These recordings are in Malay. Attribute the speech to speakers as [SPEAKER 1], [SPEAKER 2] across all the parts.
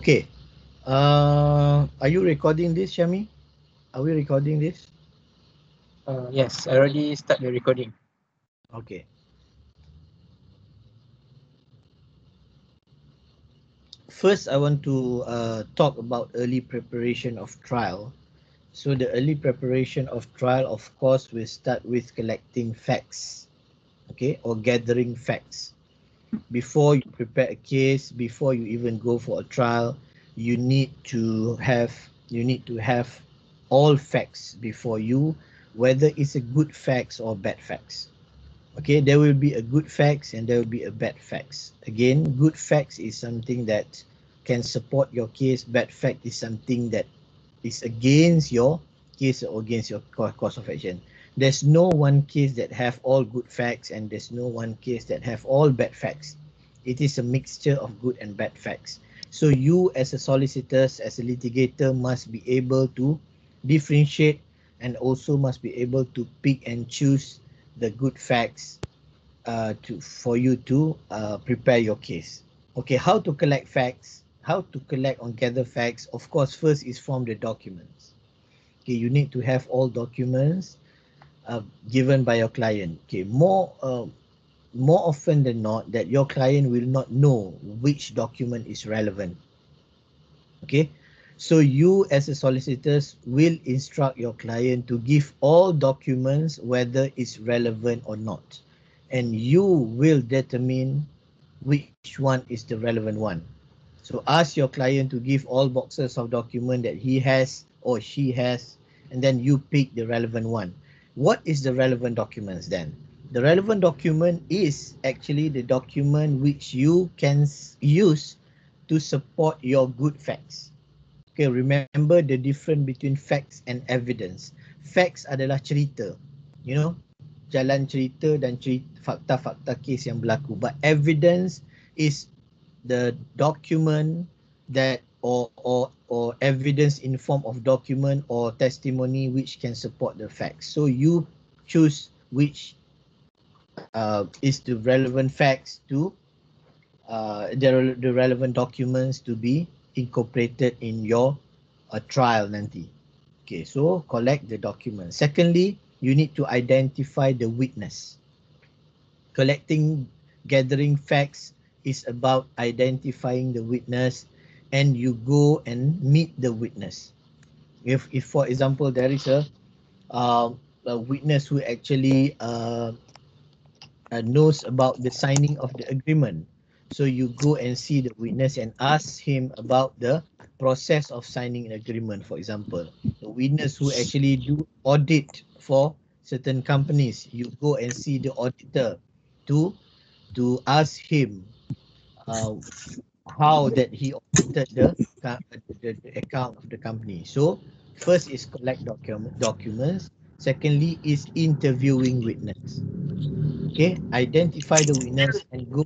[SPEAKER 1] Okay. Are you recording this, Shami? Are we recording this?
[SPEAKER 2] Yes, I already start the recording.
[SPEAKER 1] Okay. First, I want to talk about early preparation of trial. So the early preparation of trial, of course, will start with collecting facts, okay, or gathering facts. Before you prepare a case, before you even go for a trial, you need to have all facts before you, whether it's a good facts or bad facts. Okay, there will be a good facts and there will be a bad facts. Again, good facts is something that can support your case. Bad fact is something that is against your case or against your course of action. There's no one case that have all good facts and there's no one case that have all bad facts. It is a mixture of good and bad facts. So you as a solicitor, as a litigator, must be able to differentiate and also must be able to pick and choose the good facts for you to prepare your case. Okay, how to collect facts? How to collect or gather facts? Of course, first is from the documents. Okay, you need to have all documents given by your client. Okay, more often than not, that your client will not know which document is relevant. Okay, so you as a solicitor will instruct your client to give all documents whether it's relevant or not, and you will determine which one is the relevant one. So ask your client to give all boxes of document that he has or she has, and then you pick the relevant one. What is the relevant documents then? The relevant document is actually the document which you can use to support your good facts. Okay, remember the difference between facts and evidence. Facts adalah cerita, you know, jalan cerita dan fakta-fakta kes yang berlaku. But evidence is the document that or evidence in form of document or testimony which can support the facts. So you choose which is the relevant facts to the relevant documents to be incorporated in your trial nanti. Okay, so collect the documents. Secondly, you need to identify the witness. Gathering facts is about identifying the witness, and you go and meet the witness. If for example, there is a witness who actually knows about the signing of the agreement. So you go and see the witness and ask him about the process of signing an agreement, for example. The witness who actually do audit for certain companies, you go and see the auditor to ask him uh, how that he audited the account of the company. So first is collect documents. Secondly is interviewing witness. Okay, identify the witness and go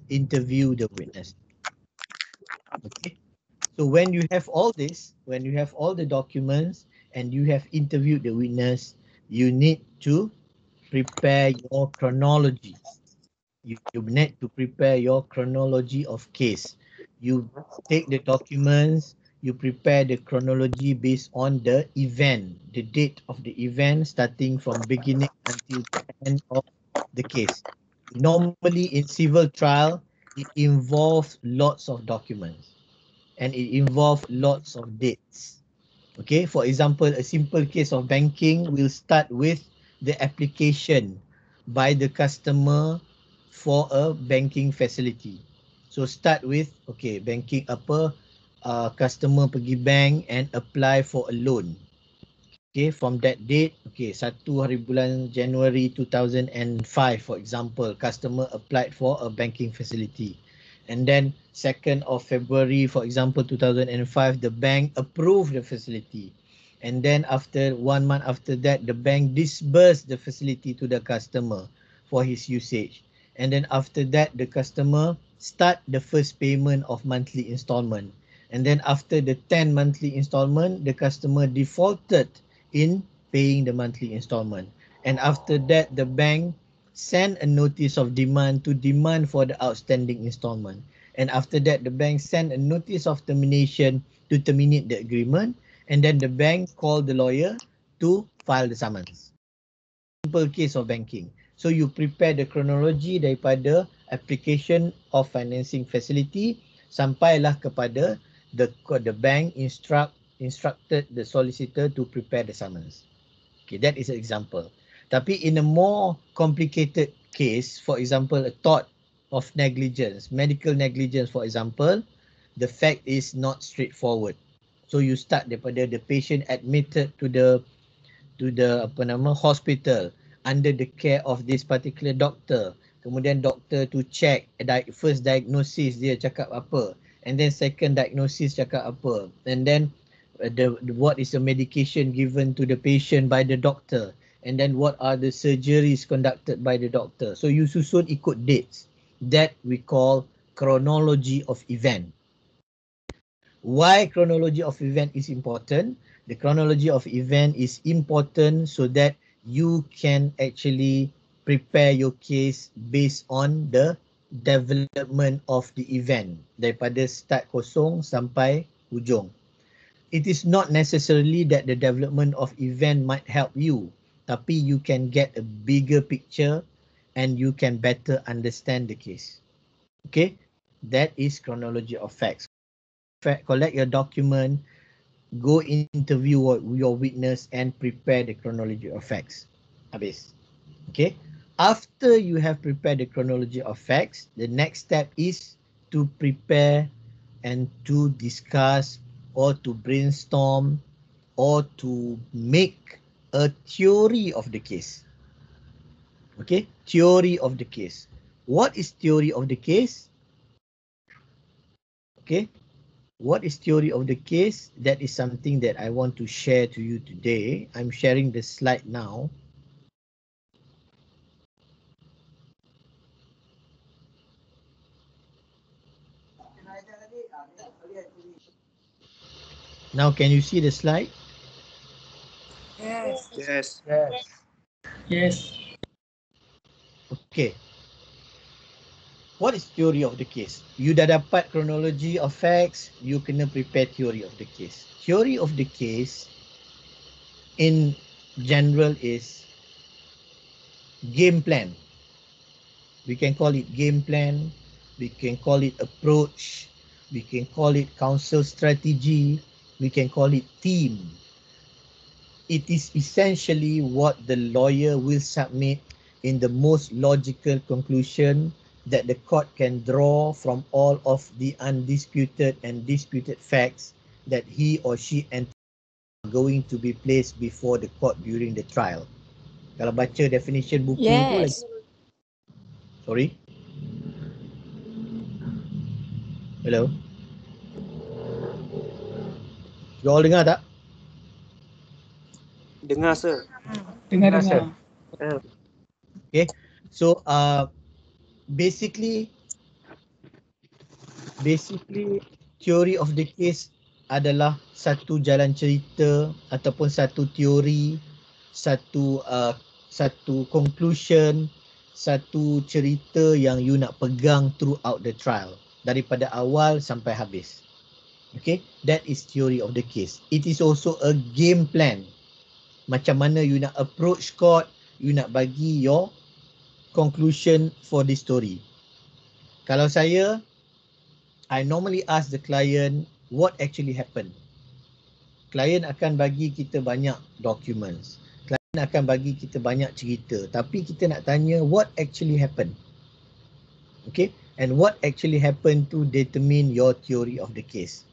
[SPEAKER 1] interview the witness. Okay, so when you have all this, when you have all the documents and you have interviewed the witness, you need to prepare your chronology. You need to prepare your chronology of case. You take the documents, you prepare the chronology based on the event, the date of the event starting from beginning until the end of the case. Normally in civil trial, it involves lots of documents and it involves lots of dates. Okay, for example, a simple case of banking will start with the application by the customer for a banking facility. So start with, okay, banking apa, customer pergi bank and apply for a loan. Okay, from that date, okay, 1 hari bulan January 2005, for example, customer applied for a banking facility. And then 2nd of February, for example, 2005, the bank approved the facility. And then after 1 month after that, the bank disbursed the facility to the customer for his usage. And then after that, the customer start the first payment of monthly installment. And then after the 10 monthly installment, the customer defaulted in paying the monthly installment. And after that, the bank send a notice of demand to demand for the outstanding installment. and after that the bank send a notice of termination to terminate the agreement, and then the bank call the lawyer to file the summons. Simple case of banking. So you prepare the chronology daripada application of financing facility sampailah kepada the bank instructed the solicitor to prepare the summons. Okay, that is an example. Tapi in a more complicated case, for example, a tort of negligence, medical negligence, for example, the fact is not straightforward. So you start daripada the patient admitted to the hospital under the care of this particular doctor. Kemudian doktor to check first diagnosis dia cakap apa, and then second diagnosis cakap apa, and then what is the medication given to the patient by the doctor, and then what are the surgeries conducted by the doctor. So you susun ikut dates. That we call chronology of event. Why chronology of event is important? The chronology of event is important so that you can actually prepare your case based on the development of the event daripada start kosong sampai hujung. It is not necessarily that the development of event might help you, tapi you can get a bigger picture and you can better understand the case. Okay, that is chronology of facts. Collect your document, go interview your witness and prepare the chronology of facts. Habis. Okay, after you have prepared the chronology of facts, the next step is to prepare and to discuss or to brainstorm or to make a theory of the case. Okay, theory of the case. What is theory of the case? Okay, what is theory of the case? That is something that I want to share to you today. I'm sharing the slide now. Now, can you see the slide?
[SPEAKER 3] Yes.
[SPEAKER 2] Yes.
[SPEAKER 3] Yes.
[SPEAKER 4] Yes.
[SPEAKER 1] Okay. What is theory of the case? You dah dapat chronology of facts, you kena prepare theory of the case. Theory of the case in general is game plan. We can call it game plan, we can call it approach, we can call it counsel strategy, we can call it theme. It is essentially what the lawyer will submit in the most logical conclusion that the court can draw from all of the undisputed and disputed facts that he or she are going to be placed before the court during the trial. Kalau baca definition buku tu lagi. Sorry. Hello. You all dengar tak?
[SPEAKER 2] Dengar, sir.
[SPEAKER 4] Dengar.
[SPEAKER 1] Okay. So basically theory of the case adalah satu jalan cerita ataupun satu teori, satu conclusion, satu cerita yang you nak pegang throughout the trial daripada awal sampai habis. Okay, that is theory of the case. It is also a game plan. Macam mana you nak approach court, you nak bagi your conclusion for this story. Kalau saya, I normally ask the client what actually happened. Klien akan bagi kita banyak documents. Klien akan bagi kita banyak cerita. Tapi kita nak tanya what actually happened. Okay, and what actually happened to determine your theory of the case.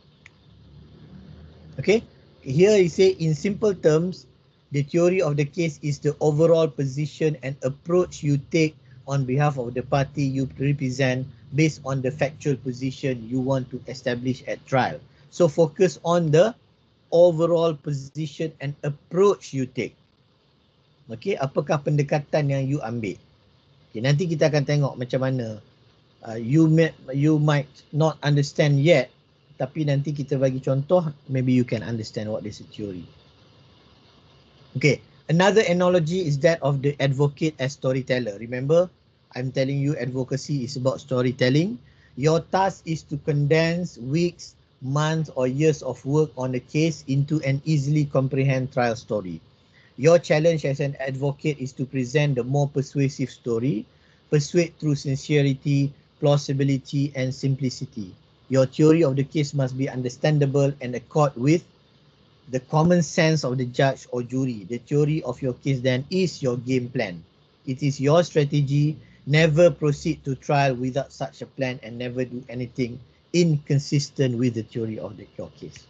[SPEAKER 1] Okay, here he say in simple terms, the theory of the case is the overall position and approach you take on behalf of the party you represent based on the factual position you want to establish at trial. So focus on the overall position and approach you take. Okay, apakah pendekatan yang you ambil? Okay, nanti kita akan tengok macam mana you might not understand yet, tapi nanti kita bagi contoh, maybe you can understand what is a theory. Okay, another analogy is that of the advocate as storyteller. Remember, I'm telling you advocacy is about storytelling. Your task is to condense weeks, months or years of work on a case into an easily comprehend trial story. Your challenge as an advocate is to present the more persuasive story, persuade through sincerity, plausibility and simplicity. Your theory of the case must be understandable and accord with the common sense of the judge or jury. The theory of your case then is your game plan. It is your strategy. Never proceed to trial without such a plan and never do anything inconsistent with the theory of your case.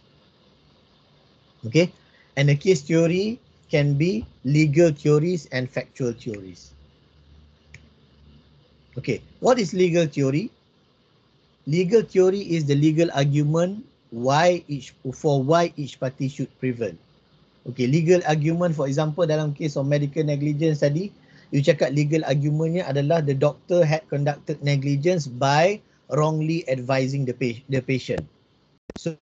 [SPEAKER 1] Okay, and a case theory can be legal theories and factual theories. Okay, what is legal theory? Legal theory is the legal argument why each party should prevail. Okay, legal argument, for example, dalam case of medical negligence tadi, you cakap legal argumentnya adalah the doctor had conducted negligence by wrongly advising the patient. So,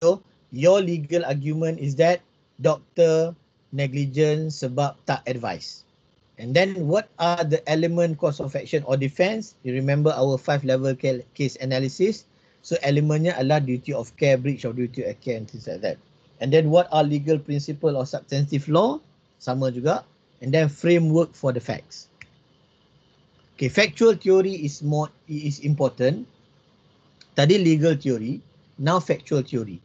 [SPEAKER 1] your legal argument is that doctor negligence sebab tak advice. And then what are the element cause of action or defense? You remember our 5-level case analysis. So elementnya adalah duty of care, breach of duty of care and things like that. And then what are legal principle or substantive law? Sama juga. And then framework for the facts. Okay, factual theory is important. Tadi legal theory, now factual theory.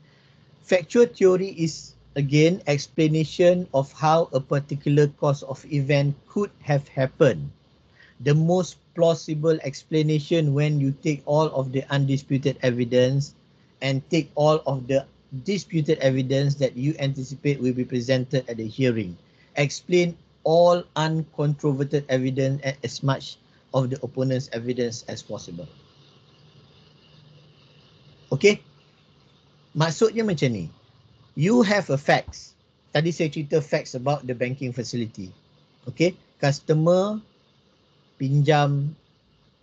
[SPEAKER 1] Factual theory is again explanation of how a particular cause of event could have happened. The most plausible explanation when you take all of the undisputed evidence and take all of the disputed evidence that you anticipate will be presented at the hearing. Explain all uncontroverted evidence and as much of the opponent's evidence as possible. Okay? Maksudnya macam ni. You have a facts. Tadi saya cerita facts about the banking facility. Okay? Customer pinjam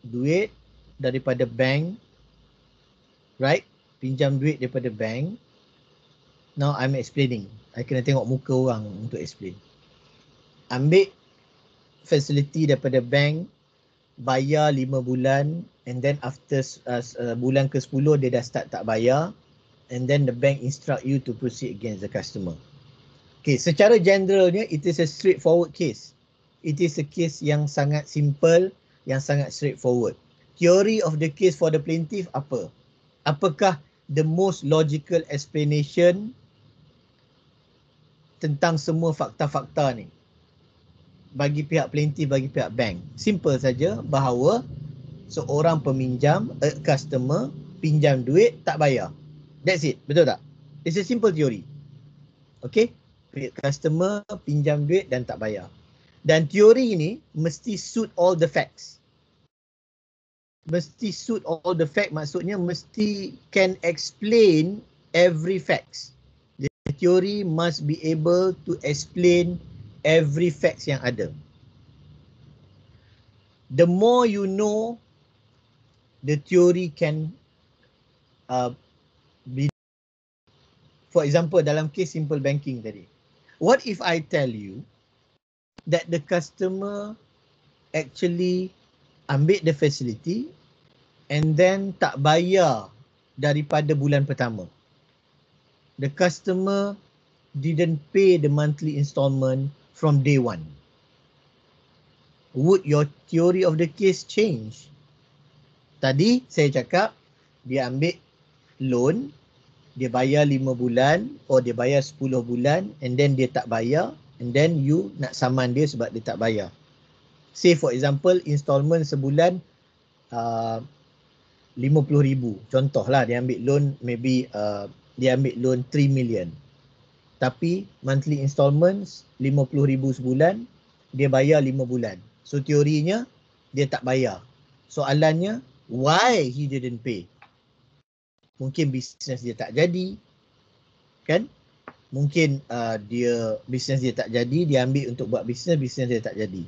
[SPEAKER 1] duit daripada bank. Right? Pinjam duit daripada bank. Now I'm explaining. I kena tengok muka orang untuk explain. Ambil facility daripada bank, bayar 5 bulan and then after bulan ke-10 dia dah start tak bayar and then the bank instruct you to proceed against the customer. Okay, secara generalnya it is a straightforward case. It is a case yang sangat simple, yang sangat straightforward. Theory of the case for the plaintiff apa? Apakah the most logical explanation tentang semua fakta-fakta ni bagi pihak plaintiff, bagi pihak bank? Simple saja bahawa seorang peminjam, a customer pinjam duit tak bayar. That's it, betul tak? It's a simple theory. Okay, customer pinjam duit dan tak bayar. Dan teori ini mesti suit all the facts. Mesti suit all the fact, maksudnya mesti can explain every facts. The theory must be able to explain every facts yang ada. The more you know, the theory can be. For example, dalam case simple banking tadi. What if I tell you that the customer actually ambil the facility and then tak bayar daripada bulan pertama? The customer didn't pay the monthly installment from day one. Would your theory of the case change? Tadi saya cakap dia ambil loan, dia bayar 5 bulan or dia bayar 10 bulan and then dia tak bayar and then you nak saman dia sebab dia tak bayar. Say for example installment sebulan 50,000. Contohlah dia ambil loan maybe dia ambil loan 3 million. Tapi monthly installments 50,000 sebulan, dia bayar 5 bulan. So teorinya dia tak bayar. Soalannya why he didn't pay? Mungkin bisnes dia tak jadi, kan? Mungkin bisnes dia tak jadi, dia ambil untuk buat bisnes dia tak jadi.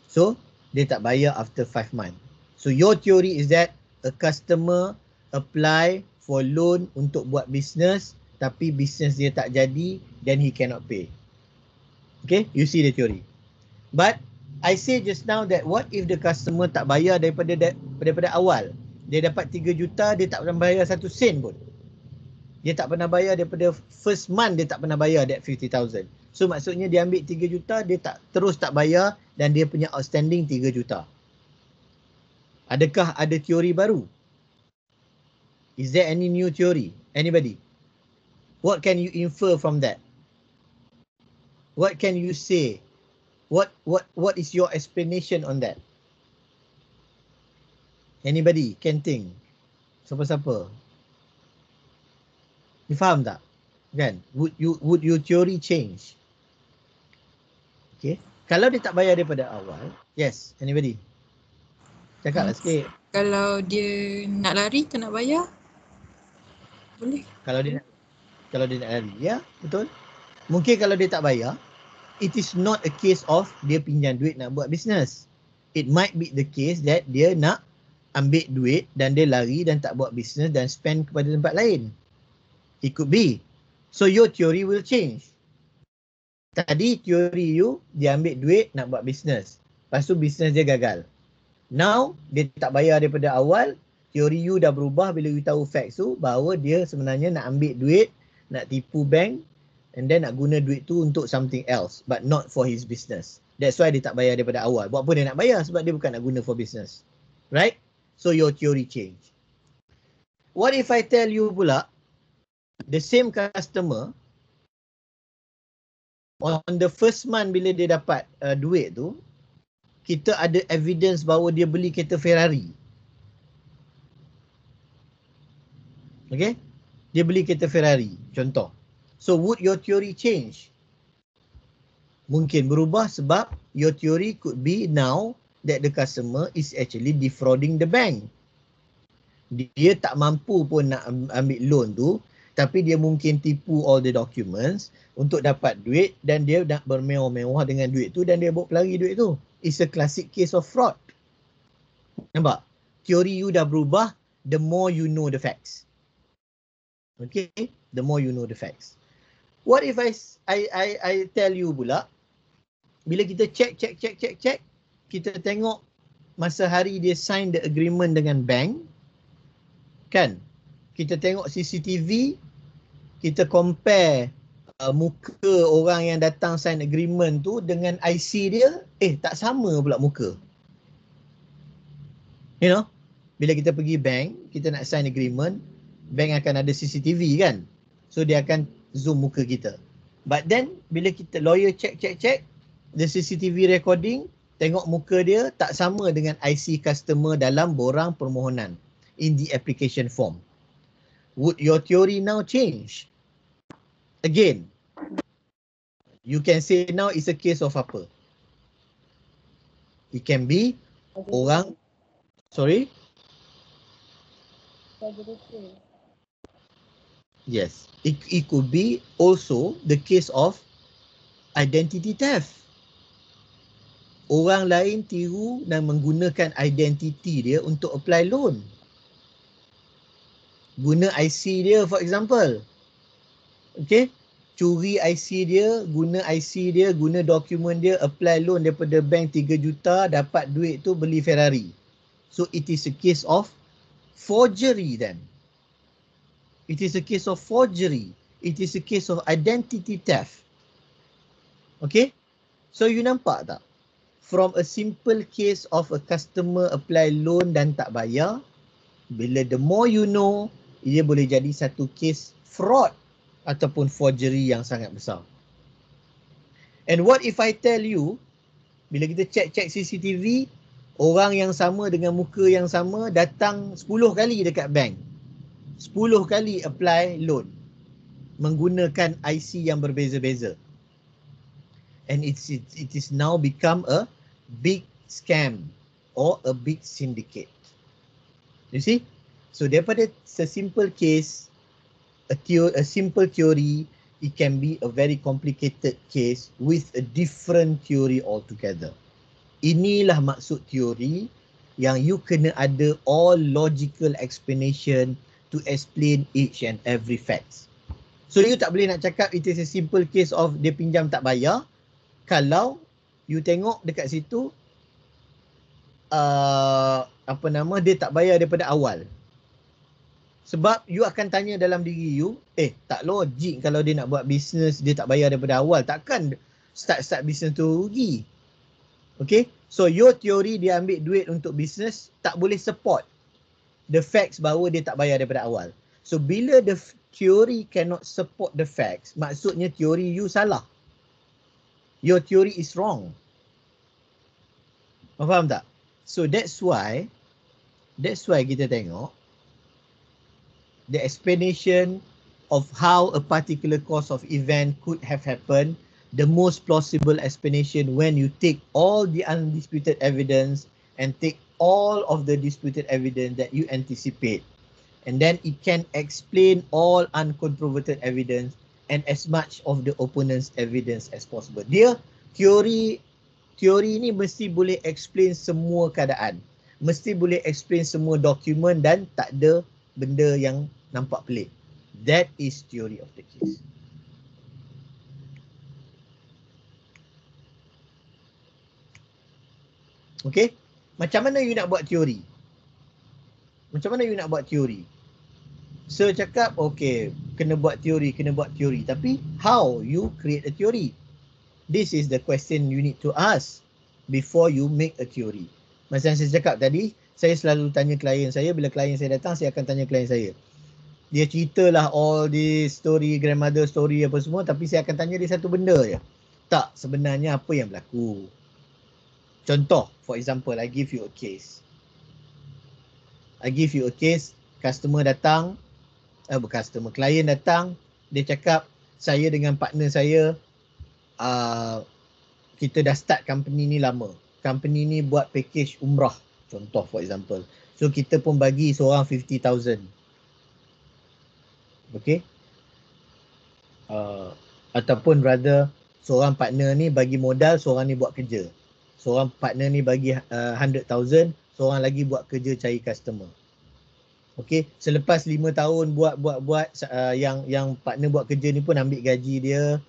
[SPEAKER 1] So dia tak bayar after 5 months. So your theory is that a customer apply for loan untuk buat bisnes tapi bisnes dia tak jadi, then he cannot pay. Okay, you see the theory. But I say just now that what if the customer tak bayar daripada awal? Dia dapat 3 juta, dia tak pernah bayar 1 sen pun. Dia tak pernah bayar daripada first month, dia tak pernah bayar that 50,000. So maksudnya dia ambil 3 juta, dia terus tak bayar dan dia punya outstanding 3 juta. Adakah ada teori baru? Is there any new theory? Anybody? What can you infer from that? What can you say? What is your explanation on that? Anybody can think? Siapa-siapa? You faham tak? Kan? Would your theory change? Okay. Kalau dia tak bayar daripada awal, yes, anybody? Cakaplah sikit.
[SPEAKER 3] Kalau dia nak lari tak nak bayar, boleh.
[SPEAKER 1] Kalau dia nak lari, ya, betul. Mungkin kalau dia tak bayar, it is not a case of dia pinjam duit nak buat bisnes. It might be the case that dia nak ambil duit dan dia lari dan tak buat bisnes dan spend kepada tempat lain. It could be. So your theory will change. Tadi teori you, dia ambil duit nak buat bisnes. Lepas tu bisnes dia gagal. Now, dia tak bayar daripada awal, teori you dah berubah bila you tahu facts tu, bahawa dia sebenarnya nak ambil duit, nak tipu bank, and then nak guna duit tu untuk something else, but not for his business. That's why dia tak bayar daripada awal. Buat apa dia nak bayar? Sebab dia bukan nak guna for business. Right? So your theory change. What if I tell you pula, the same customer, on the first month bila dia dapat duit tu, kita ada evidence bahawa dia beli kereta Ferrari. Okay? Dia beli kereta Ferrari, contoh. So would your theory change? Mungkin berubah sebab your theory could be now that the customer is actually defrauding the bank. Dia tak mampu pun nak ambil loan tu, tapi dia mungkin tipu all the documents untuk dapat duit dan dia nak bermewah-mewah dengan duit tu dan dia bawa pelari duit tu. It's a classic case of fraud. Nampak? Teori you dah berubah the more you know the facts. Okay? The more you know the facts. What if I tell you pula, bila kita check, kita tengok masa hari dia sign the agreement dengan bank, kan? Kita tengok CCTV, kita compare muka orang yang datang sign agreement tu dengan IC dia, tak sama pula muka. You know, bila kita pergi bank, kita nak sign agreement, bank akan ada CCTV kan? So dia akan zoom muka kita. But then, bila kita lawyer check, the CCTV recording, tengok muka dia tak sama dengan IC customer dalam borang permohonan in the application form. Would your theory now change? Again, you can say now it's a case of apa? It can be orang, sorry? Yes, it could be also the case of identity theft. Orang lain tiru dan menggunakan identiti dia untuk apply loan. Guna IC dia for example. Okay, curi IC dia, guna dokumen dia, apply loan daripada bank 3 juta, dapat duit tu beli Ferrari. So it is a case of forgery then. It is a case of forgery. It is a case of identity theft. Okay, so you nampak tak? From a simple case of a customer apply loan dan tak bayar, bila the more you know, ia boleh jadi satu case fraud ataupun forgery yang sangat besar. And what if I tell you, bila kita check CCTV, orang yang sama dengan muka yang sama datang 10 kali dekat bank. 10 kali apply loan menggunakan IC yang berbeza-beza. And it is now become a big scam or a big syndicate. You see? So daripada sesimple case, a simple theory, it can be a very complicated case with a different theory altogether. Inilah maksud teori yang you kena ada all logical explanation to explain each and every facts. So you tak boleh nak cakap it is a simple case of dia pinjam tak bayar kalau you tengok dekat situ dia tak bayar daripada awal. Sebab you akan tanya dalam diri you, tak logik kalau dia nak buat bisnes dia tak bayar daripada awal. Takkan start bisnes tu rugi. Okay, so your teori dia ambil duit untuk bisnes tak boleh support the facts bahawa dia tak bayar daripada awal. So bila the theory cannot support the facts, maksudnya teori you salah. Your theory is wrong. Faham tak? So that's why kita tengok the explanation of how a particular cause of event could have happened, the most plausible explanation when you take all the undisputed evidence and take all of the disputed evidence that you anticipate, and then it can explain all uncontroverted evidence and as much of the opponent's evidence as possible. Dia teori ni mesti boleh explain semua keadaan, mesti boleh explain semua dokumen dan tak ada benda yang nampak pelik. That is theory of the case. Okay, macam mana you nak buat teori? So cakap, okay, kena buat teori. Tapi how you create a theory? This is the question you need to ask before you make a theory. Macam saya cakap tadi, saya selalu tanya klien saya, bila klien saya datang, saya akan tanya klien saya. Dia ceritalah all this story, grandmother story apa semua, tapi saya akan tanya dia satu benda je. Tak, sebenarnya apa yang berlaku? Contoh, for example, I give you a case. Klien datang, dia cakap, saya dengan partner saya, kita dah start company ni lama. Company ni buat package umrah, contoh for example. So kita pun bagi seorang 50,000. Okay. Ataupun rather, seorang partner ni bagi modal, seorang ni buat kerja. Seorang partner ni bagi 100,000, seorang lagi buat kerja cari customer. Okay, selepas 5 tahun buat yang partner buat kerja ni pun ambil gaji dia,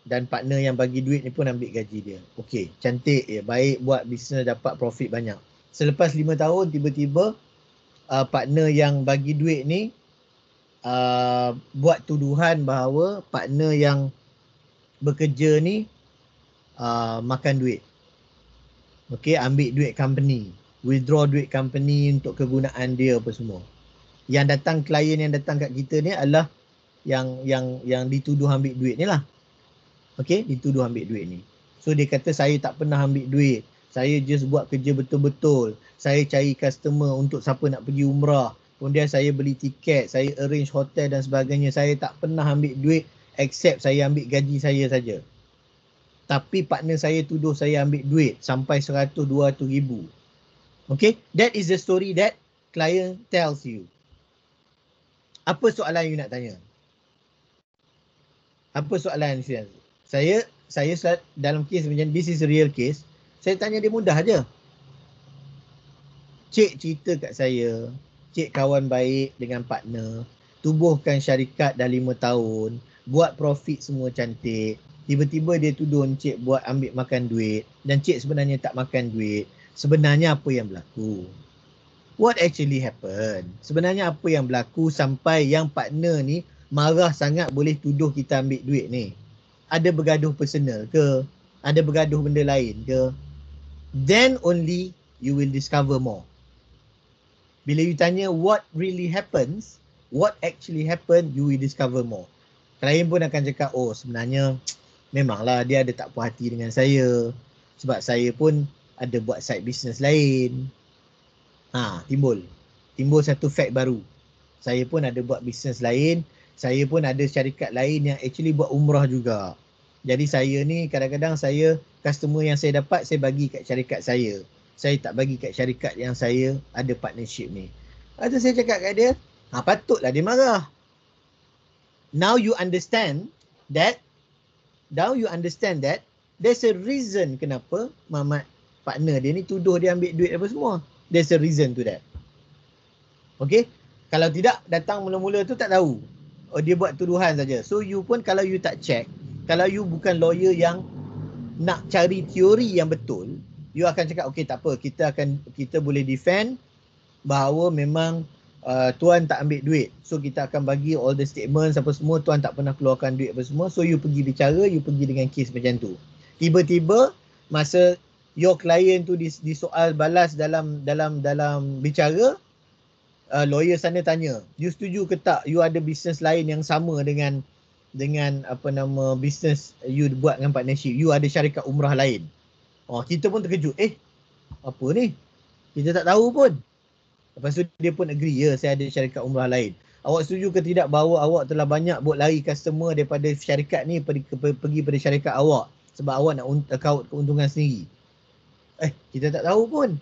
[SPEAKER 1] dan partner yang bagi duit ni pun ambil gaji dia. Okay, cantik ya, baik, buat bisnes dapat profit banyak. Selepas 5 tahun tiba-tiba partner yang bagi duit ni buat tuduhan bahawa partner yang bekerja ni makan duit. Okay, ambil duit company, withdraw duit company untuk kegunaan dia apa semua. Yang datang, klien yang datang kat kita ni adalah yang dituduh ambil duit ni lah. Okay, dituduh ambil duit ni. So dia kata saya tak pernah ambil duit. Saya just buat kerja betul-betul. Saya cari customer untuk siapa nak pergi umrah. Kemudian saya beli tiket, saya arrange hotel dan sebagainya. Saya tak pernah ambil duit except saya ambil gaji saya saja. Tapi partner saya tuduh saya ambil duit sampai 100-200 ribu. Okay, that is the story that client tells you. Apa soalan you nak tanya? Apa soalan you? Saya dalam kes macam this is a real case, saya tanya dia mudah aja. Cik cerita kat saya, cik kawan baik dengan partner, tubuhkan syarikat dah 5 tahun, buat profit semua cantik. Tiba-tiba dia tuduh cik buat ambil makan duit dan cik sebenarnya tak makan duit. Sebenarnya apa yang berlaku? What actually happened? Sebenarnya apa yang berlaku sampai yang partner ni marah sangat boleh tuduh kita ambil duit ni? Ada bergaduh personal ke? Ada bergaduh benda lain ke? Then only you will discover more. Bila you tanya what really happens, what actually happened, you will discover more. Klien pun akan cakap, oh sebenarnya memanglah dia ada tak puas hati dengan saya. Sebab saya pun ada buat side business lain. Timbul satu fact baru. Saya pun ada buat business lain. Saya pun ada syarikat lain yang actually buat umrah juga. Jadi saya ni kadang-kadang customer yang saya dapat, saya bagi kat syarikat saya. Saya tak bagi kat syarikat yang saya ada partnership ni. Lepas tu saya cakap kat dia, patutlah dia marah. Now you understand that there's a reason kenapa Mamat partner dia ni tuduh dia ambil duit apa semua. There's a reason to that. Okay? Kalau tidak, datang mula-mula tu tak tahu. Oh, dia buat tuduhan saja. So you pun kalau you tak check, kalau you bukan lawyer yang nak cari teori yang betul, you akan cakap okay tak apa, kita boleh defend, bahawa memang tuan tak ambil duit. So kita akan bagi all the statements apa semua, tuan tak pernah keluarkan duit apa semua. So you pergi bicara, you pergi dengan kes macam tu. Tiba-tiba masa your client tu disoal balas dalam bicara, lawyer sana tanya, you setuju ke tak you ada bisnes lain yang sama dengan apa nama bisnes you buat dengan partnership, you ada syarikat umrah lain. Kita pun terkejut, apa ni? Kita tak tahu pun. Lepas tu dia pun agree, ya saya ada syarikat umrah lain. Awak setuju ke tidak bahawa awak telah banyak buat lari customer daripada syarikat ni pergi pada syarikat awak sebab awak nak account keuntungan sendiri? Kita tak tahu pun.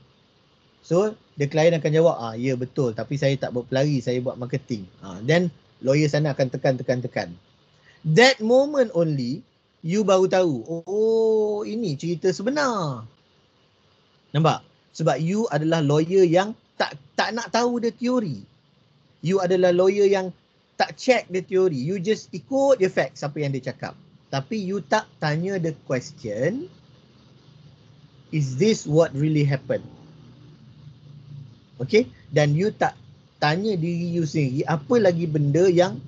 [SPEAKER 1] So the client akan jawab, ya betul, tapi saya tak buat pelari, saya buat marketing. Then lawyer sana akan tekan. That moment only you baru tahu, oh ini cerita sebenar. Nampak? Sebab you adalah lawyer yang tak nak tahu the teori. You adalah lawyer yang tak check the teori. You just ikut the facts apa yang dia cakap. Tapi you tak tanya the question, is this what really happened? Okay? Dan you tak tanya diri you sendiri apa lagi benda yang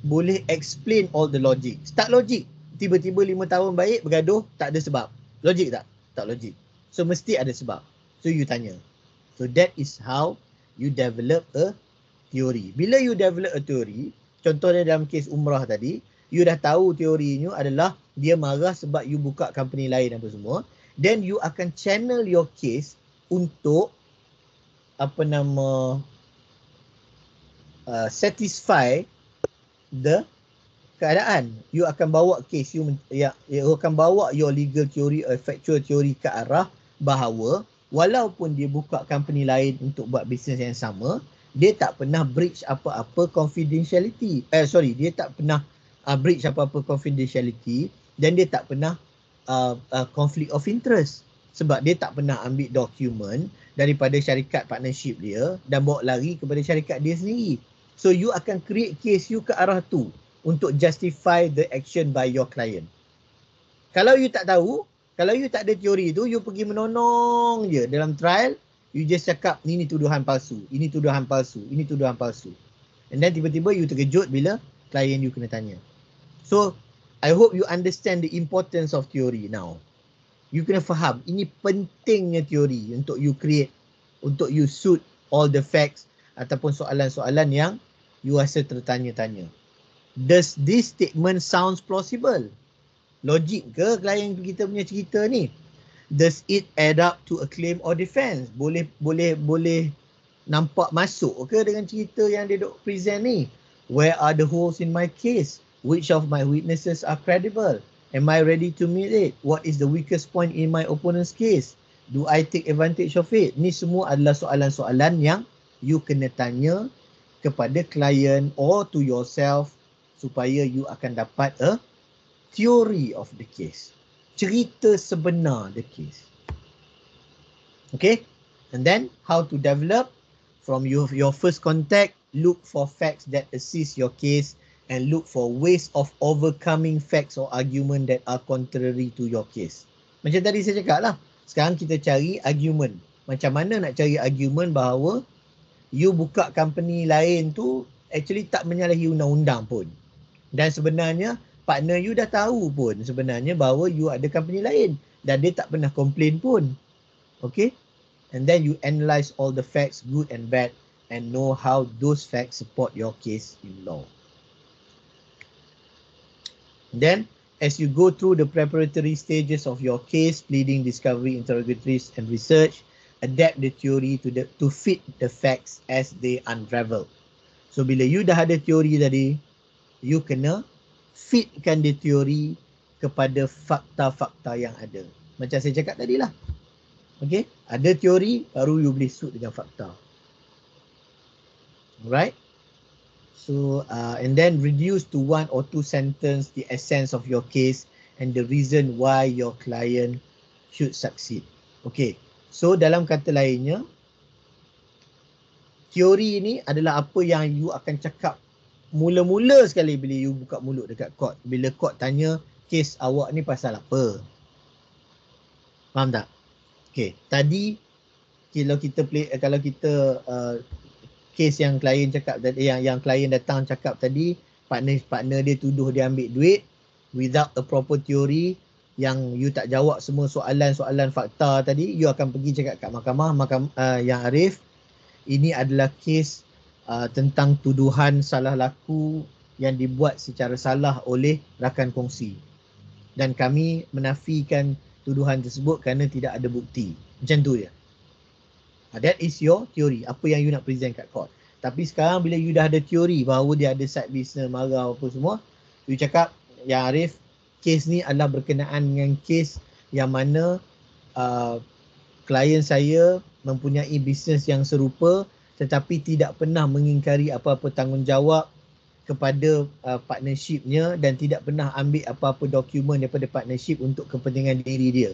[SPEAKER 1] boleh explain all the logic. Start logic. Tiba-tiba 5 tahun baik bergaduh, tak ada sebab. Logik tak? Tak logik. So mesti ada sebab. So you tanya. So that is how you develop a theory. Bila you develop a theory, contohnya dalam kes umrah tadi, you dah tahu teorinya adalah dia marah sebab you buka company lain apa semua. Then you akan channel your case untuk satisfy the keadaan. You akan bawa case you akan bawa your legal theory or factual theory ke arah bahawa walaupun dia buka company lain untuk buat bisnes yang sama, dia tak pernah breach apa-apa confidentiality. Dia tak pernah breach apa-apa confidentiality dan dia tak pernah conflict of interest sebab dia tak pernah ambil dokumen daripada syarikat partnership dia dan bawa lari kepada syarikat dia sendiri. So you akan create case you ke arah tu untuk justify the action by your client. Kalau you tak tahu, kalau you tak ada teori tu, you pergi menonong je dalam trial, you just cakap ini tuduhan palsu, ini tuduhan palsu, ini tuduhan palsu. And then tiba-tiba you terkejut bila klien you kena tanya. So I hope you understand the importance of theory now. You kena faham, ini pentingnya teori untuk you create, untuk you suit all the facts ataupun soalan-soalan yang you rasa tertanya-tanya. Does this statement sounds plausible? Logik ke klien kita punya cerita ni? Does it add up to a claim or defense? Boleh nampak masuk ke dengan cerita yang dia dok present ni? Where are the holes in my case? Which of my witnesses are credible? Am I ready to meet it? What is the weakest point in my opponent's case? Do I take advantage of it? Ni semua adalah soalan-soalan yang you kena tanya kepada klien or to yourself supaya you akan dapat a theory of the case. Cerita sebenar the case. Okay? And then how to develop? From your first contact, look for facts that assist your case and look for ways of overcoming facts or argument that are contrary to your case. Macam tadi saya cakap lah. Sekarang kita cari argument. Macam mana nak cari argument bahawa you buka company lain tu actually tak menyalahi undang-undang pun. Dan sebenarnya partner you dah tahu pun sebenarnya bahawa you ada company lain dan dia tak pernah complain pun. Okay? And then you analyse all the facts, good and bad, and know how those facts support your case in law. Then, as you go through the preparatory stages of your case, pleading, discovery, interrogatories, and research, adapt the theory to fit the facts as they unravel. So, bila you dah ada teori tadi, you kena fitkan the teori kepada fakta-fakta yang ada. Macam saya cakap tadi lah. Okay, ada teori baru you boleh suit dengan fakta. Alright. So, and then reduce to 1 or 2 sentences the essence of your case and the reason why your client should succeed. Okay, so dalam kata lainnya, teori ni adalah apa yang you akan cakap mula-mula sekali bila you buka mulut dekat court. Bila court tanya, kes awak ni pasal apa? Faham tak? Okay, tadi kalau kita case yang klien cakap tadi, yang klien datang cakap tadi, partner dia tuduh dia ambil duit without a proper theory, yang you tak jawab semua soalan-soalan fakta tadi, you akan pergi cakap kat mahkamah, yang Arif, ini adalah kes tentang tuduhan salah laku yang dibuat secara salah oleh rakan kongsi, dan kami menafikan tuduhan tersebut kerana tidak ada bukti. Macam tu je. That is your theory, apa yang you nak present kat court. Tapi sekarang bila you dah ada teori bahawa dia ada side business, marah apa semua, you cakap, yang Arif, kes ni adalah berkenaan dengan kes yang mana klien saya mempunyai bisnes yang serupa tetapi tidak pernah mengingkari apa-apa tanggungjawab kepada partnershipnya dan tidak pernah ambil apa-apa dokumen daripada partnership untuk kepentingan diri dia.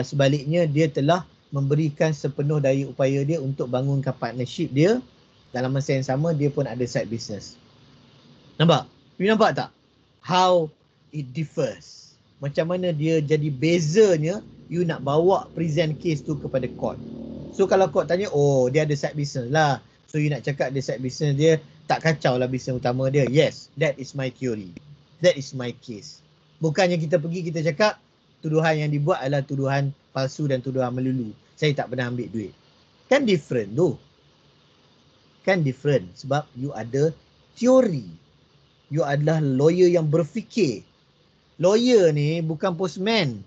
[SPEAKER 1] Sebaliknya, dia telah memberikan sepenuh daya upaya dia untuk bangunkan partnership dia. Dalam masa yang sama, dia pun ada side business. Nampak? You nampak tak? How it differs. Macam mana dia jadi bezanya you nak bawa present case tu kepada court. So kalau court tanya, oh dia ada side business lah. So you nak cakap dia side business dia tak kacau lah business utama dia. Yes, that is my theory. That is my case. Bukannya kita pergi kita cakap tuduhan yang dibuat adalah tuduhan palsu dan tuduhan melulu. Saya tak pernah ambil duit. Kan different tu. Kan different sebab you ada teori. You adalah lawyer yang berfikir. Lawyer ni bukan postman.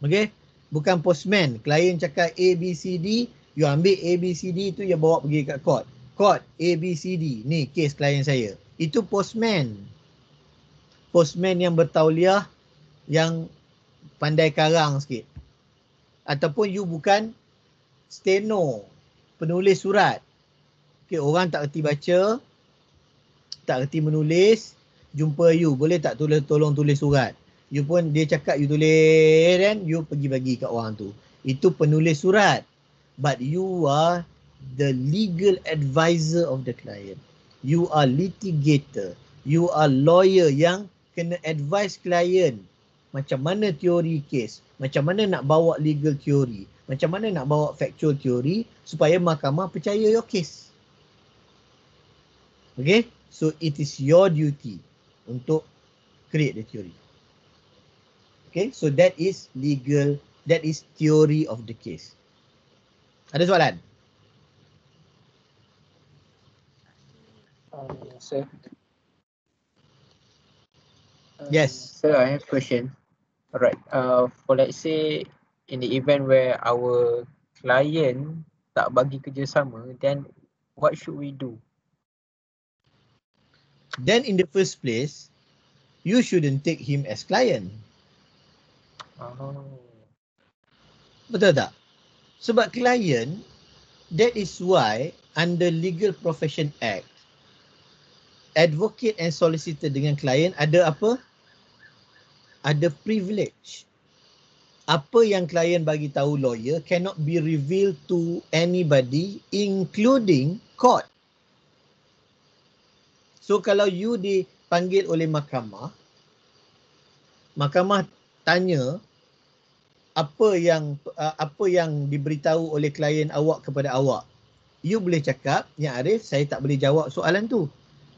[SPEAKER 1] Okay? Bukan postman. Klien cakap A, B, C, D. You ambil A, B, C, D tu you bawa pergi kat court. Court A, B, C, D. Ni kes klien saya. Itu postman. Postman yang bertauliah, yang pandai karang sikit. Ataupun you bukan steno, penulis surat. Okay, orang tak erti baca, tak erti menulis, jumpa you, boleh tak tolong tulis surat. You pun, dia cakap you tulis dan you pergi bagi kat orang tu. Itu penulis surat. But you are the legal advisor of the client. You are litigator. You are lawyer yang kena advise client macam mana teori kes, macam mana nak bawa legal teori, macam mana nak bawa factual teori supaya mahkamah percaya your case. Okay, so it is your duty untuk create the theory. Okay, so that is legal, that is theory of the case. Ada soalan?
[SPEAKER 2] Sir.
[SPEAKER 1] Yes.
[SPEAKER 2] Sir, I have a question. Alright, for let's say in the event where our client tak bagi kerjasama, then what should we do?
[SPEAKER 1] Then in the first place, you shouldn't take him as client.
[SPEAKER 2] Oh.
[SPEAKER 1] Betul tak? Sebab client, that is why under Legal Profession Act, advocate and solicitor dengan client ada apa? Ada privilege. Apa yang klien bagi tahu lawyer cannot be revealed to anybody including court. So kalau you dipanggil oleh mahkamah, mahkamah tanya apa yang diberitahu oleh klien awak kepada awak. You boleh cakap, Ya Arif, saya tak boleh jawab soalan tu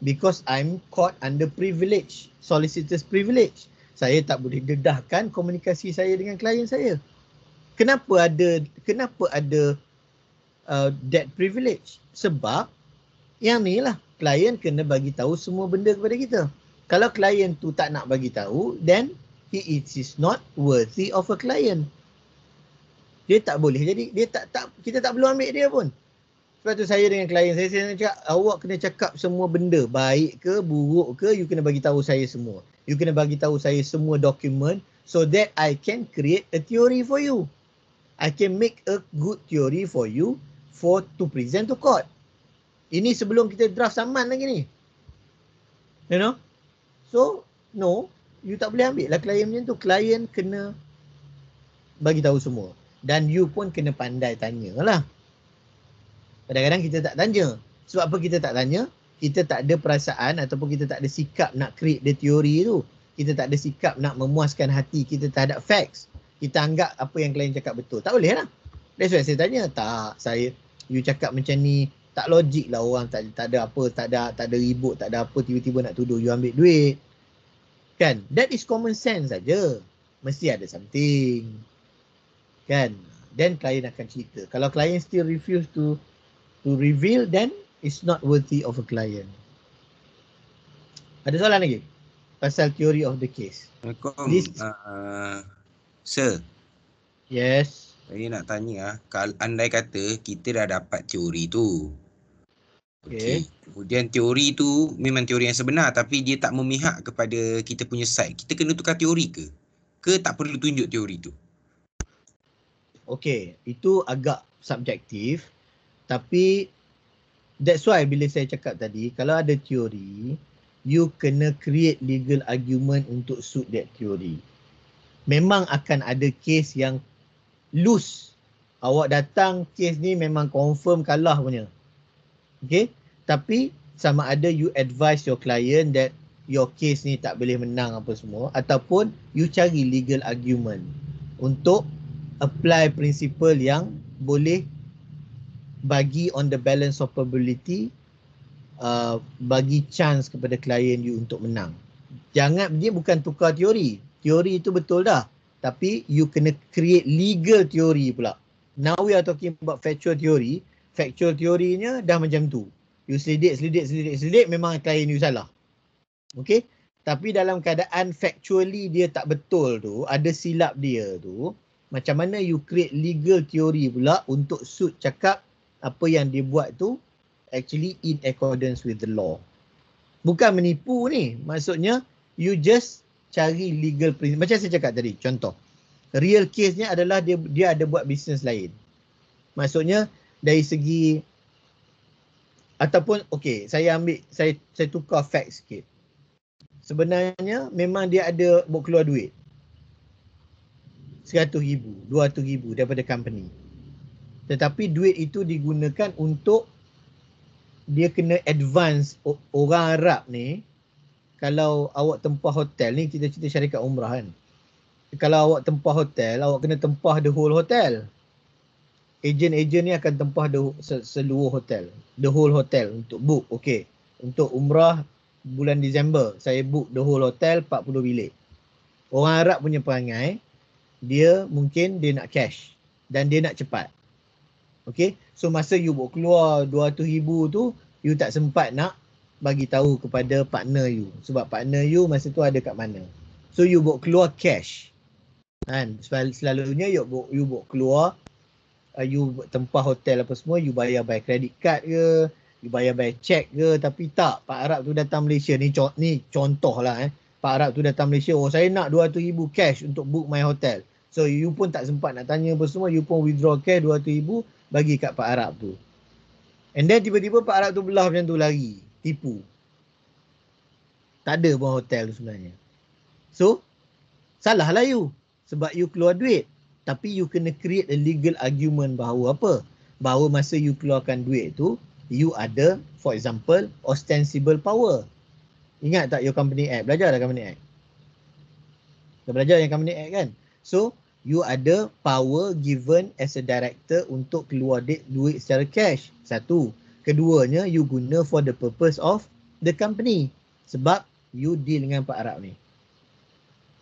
[SPEAKER 1] because I'm caught under privilege, solicitor's privilege. Saya tak boleh dedahkan komunikasi saya dengan klien saya. Kenapa ada that privilege? Sebab yang ni lah, klien kena bagi tahu semua benda kepada kita. Kalau klien tu tak nak bagi tahu, then he is not worthy of a client. Dia tak boleh. Jadi dia kita tak perlu ambil dia pun. Sebab tu saya dengan klien saya cakap, awak kena cakap semua benda, baik ke buruk ke, you kena bagi tahu saya semua. You kena bagi tahu saya semua dokumen so that I can create a theory for you. I can make a good theory for you to present to court. Ini sebelum kita draft saman lagi ni. You know? So, no, you tak boleh ambil lah klien macam tu. Klien kena bagi tahu semua. Dan you pun kena pandai tanya lah. Kadang-kadang kita tak tanya. Sebab apa kita tak tanya? Kita tak ada perasaan ataupun kita tak ada sikap nak create the teori tu. Kita tak ada sikap nak memuaskan hati kita terhadap facts. Kita anggap apa yang klien cakap betul. Tak boleh lah. That's why saya tanya, you cakap macam ni, tak logik lah orang tak ada apa, tak ada ribut, tak ada apa, tiba-tiba nak tuduh you ambil duit. Kan? That is common sense saja. Mesti ada something. Kan? Then klien akan cerita. Kalau klien still refuse to reveal, then it's not worthy of a client. Ada soalan lagi? Pasal theory of the case.
[SPEAKER 5] Assalamualaikum. Sir,
[SPEAKER 1] Yes.
[SPEAKER 5] saya nak tanya, kalau andai kata kita dah dapat teori tu. Okey. Kemudian teori tu memang teori yang sebenar tapi dia tak memihak kepada kita punya side. Kita kena tukar teori ke? Ke tak perlu tunjuk teori tu?
[SPEAKER 1] Okey, itu agak subjektif. Tapi that's why bila saya cakap tadi, kalau ada teori, you kena create legal argument untuk suit that theory. Memang akan ada case yang loose. Awak datang, case ni memang confirm kalah punya. Okay? Tapi sama ada you advise your client that your case ni tak boleh menang apa semua, ataupun you cari legal argument untuk apply principle yang boleh bagi on the balance of probability, bagi chance kepada klien you untuk menang. Jangan, dia bukan tukar teori. Teori itu betul dah. Tapi you kena create legal teori pula. Now we are talking about factual theory. Factual teorinya dah macam tu. You selidik, memang klien you salah. Okay? Tapi dalam keadaan factually dia tak betul tu, ada silap dia tu, macam mana you create legal theory pula untuk suit cakap apa yang dia buat tu actually in accordance with the law. Bukan menipu ni. Maksudnya you just cari legal principle. Macam saya cakap tadi, contoh. Real case-nya adalah dia ada buat bisnes lain. Maksudnya dari segi, ataupun okey, saya tukar fact sikit. Sebenarnya memang dia ada buat keluar duit 100,000, 200,000 daripada company. Tetapi duit itu digunakan untuk dia kena advance orang Arab ni. Kalau awak tempah hotel ni, kita cerita syarikat umrah kan. Kalau awak tempah hotel, awak kena tempah the whole hotel. Ejen-ejen ni akan tempah seluruh hotel. The whole hotel untuk book. Okay. Untuk umrah bulan Disember, saya book the whole hotel 40 bilik. Orang Arab punya perangai, dia mungkin dia nak cash dan dia nak cepat. Okay. So masa you buat keluar 200,000 tu, you tak sempat nak bagi tahu kepada partner you. Sebab partner you masa tu ada kat mana. So you buat keluar cash. Kan? Selalunya you buat keluar, you tempah hotel apa semua, you bayar by credit card ke, you bayar by check ke. Tapi tak, Pak Arab tu datang Malaysia. Ni contoh lah. Pak Arab tu datang Malaysia, oh saya nak 200,000 cash untuk book my hotel. So you pun tak sempat nak tanya apa semua, you pun withdraw cash 200,000 bagi kat Pak Arab tu. And then tiba-tiba Pak Arab tu belah macam tu lari. Tipu. Tak ada pun hotel tu sebenarnya. So, salahlah you. Sebab you keluar duit. Tapi you kena create a legal argument bahawa apa? Bahawa masa you keluarkan duit tu, you ada, for example, ostensible power. Ingat tak your Company Act? Belajar dah Company Act? Dah belajar yang Company Act kan? So, you ada power given as a director untuk keluar duit secara cash. Satu. Keduanya, you guna for the purpose of the company. Sebab you deal dengan Pak Arab ni.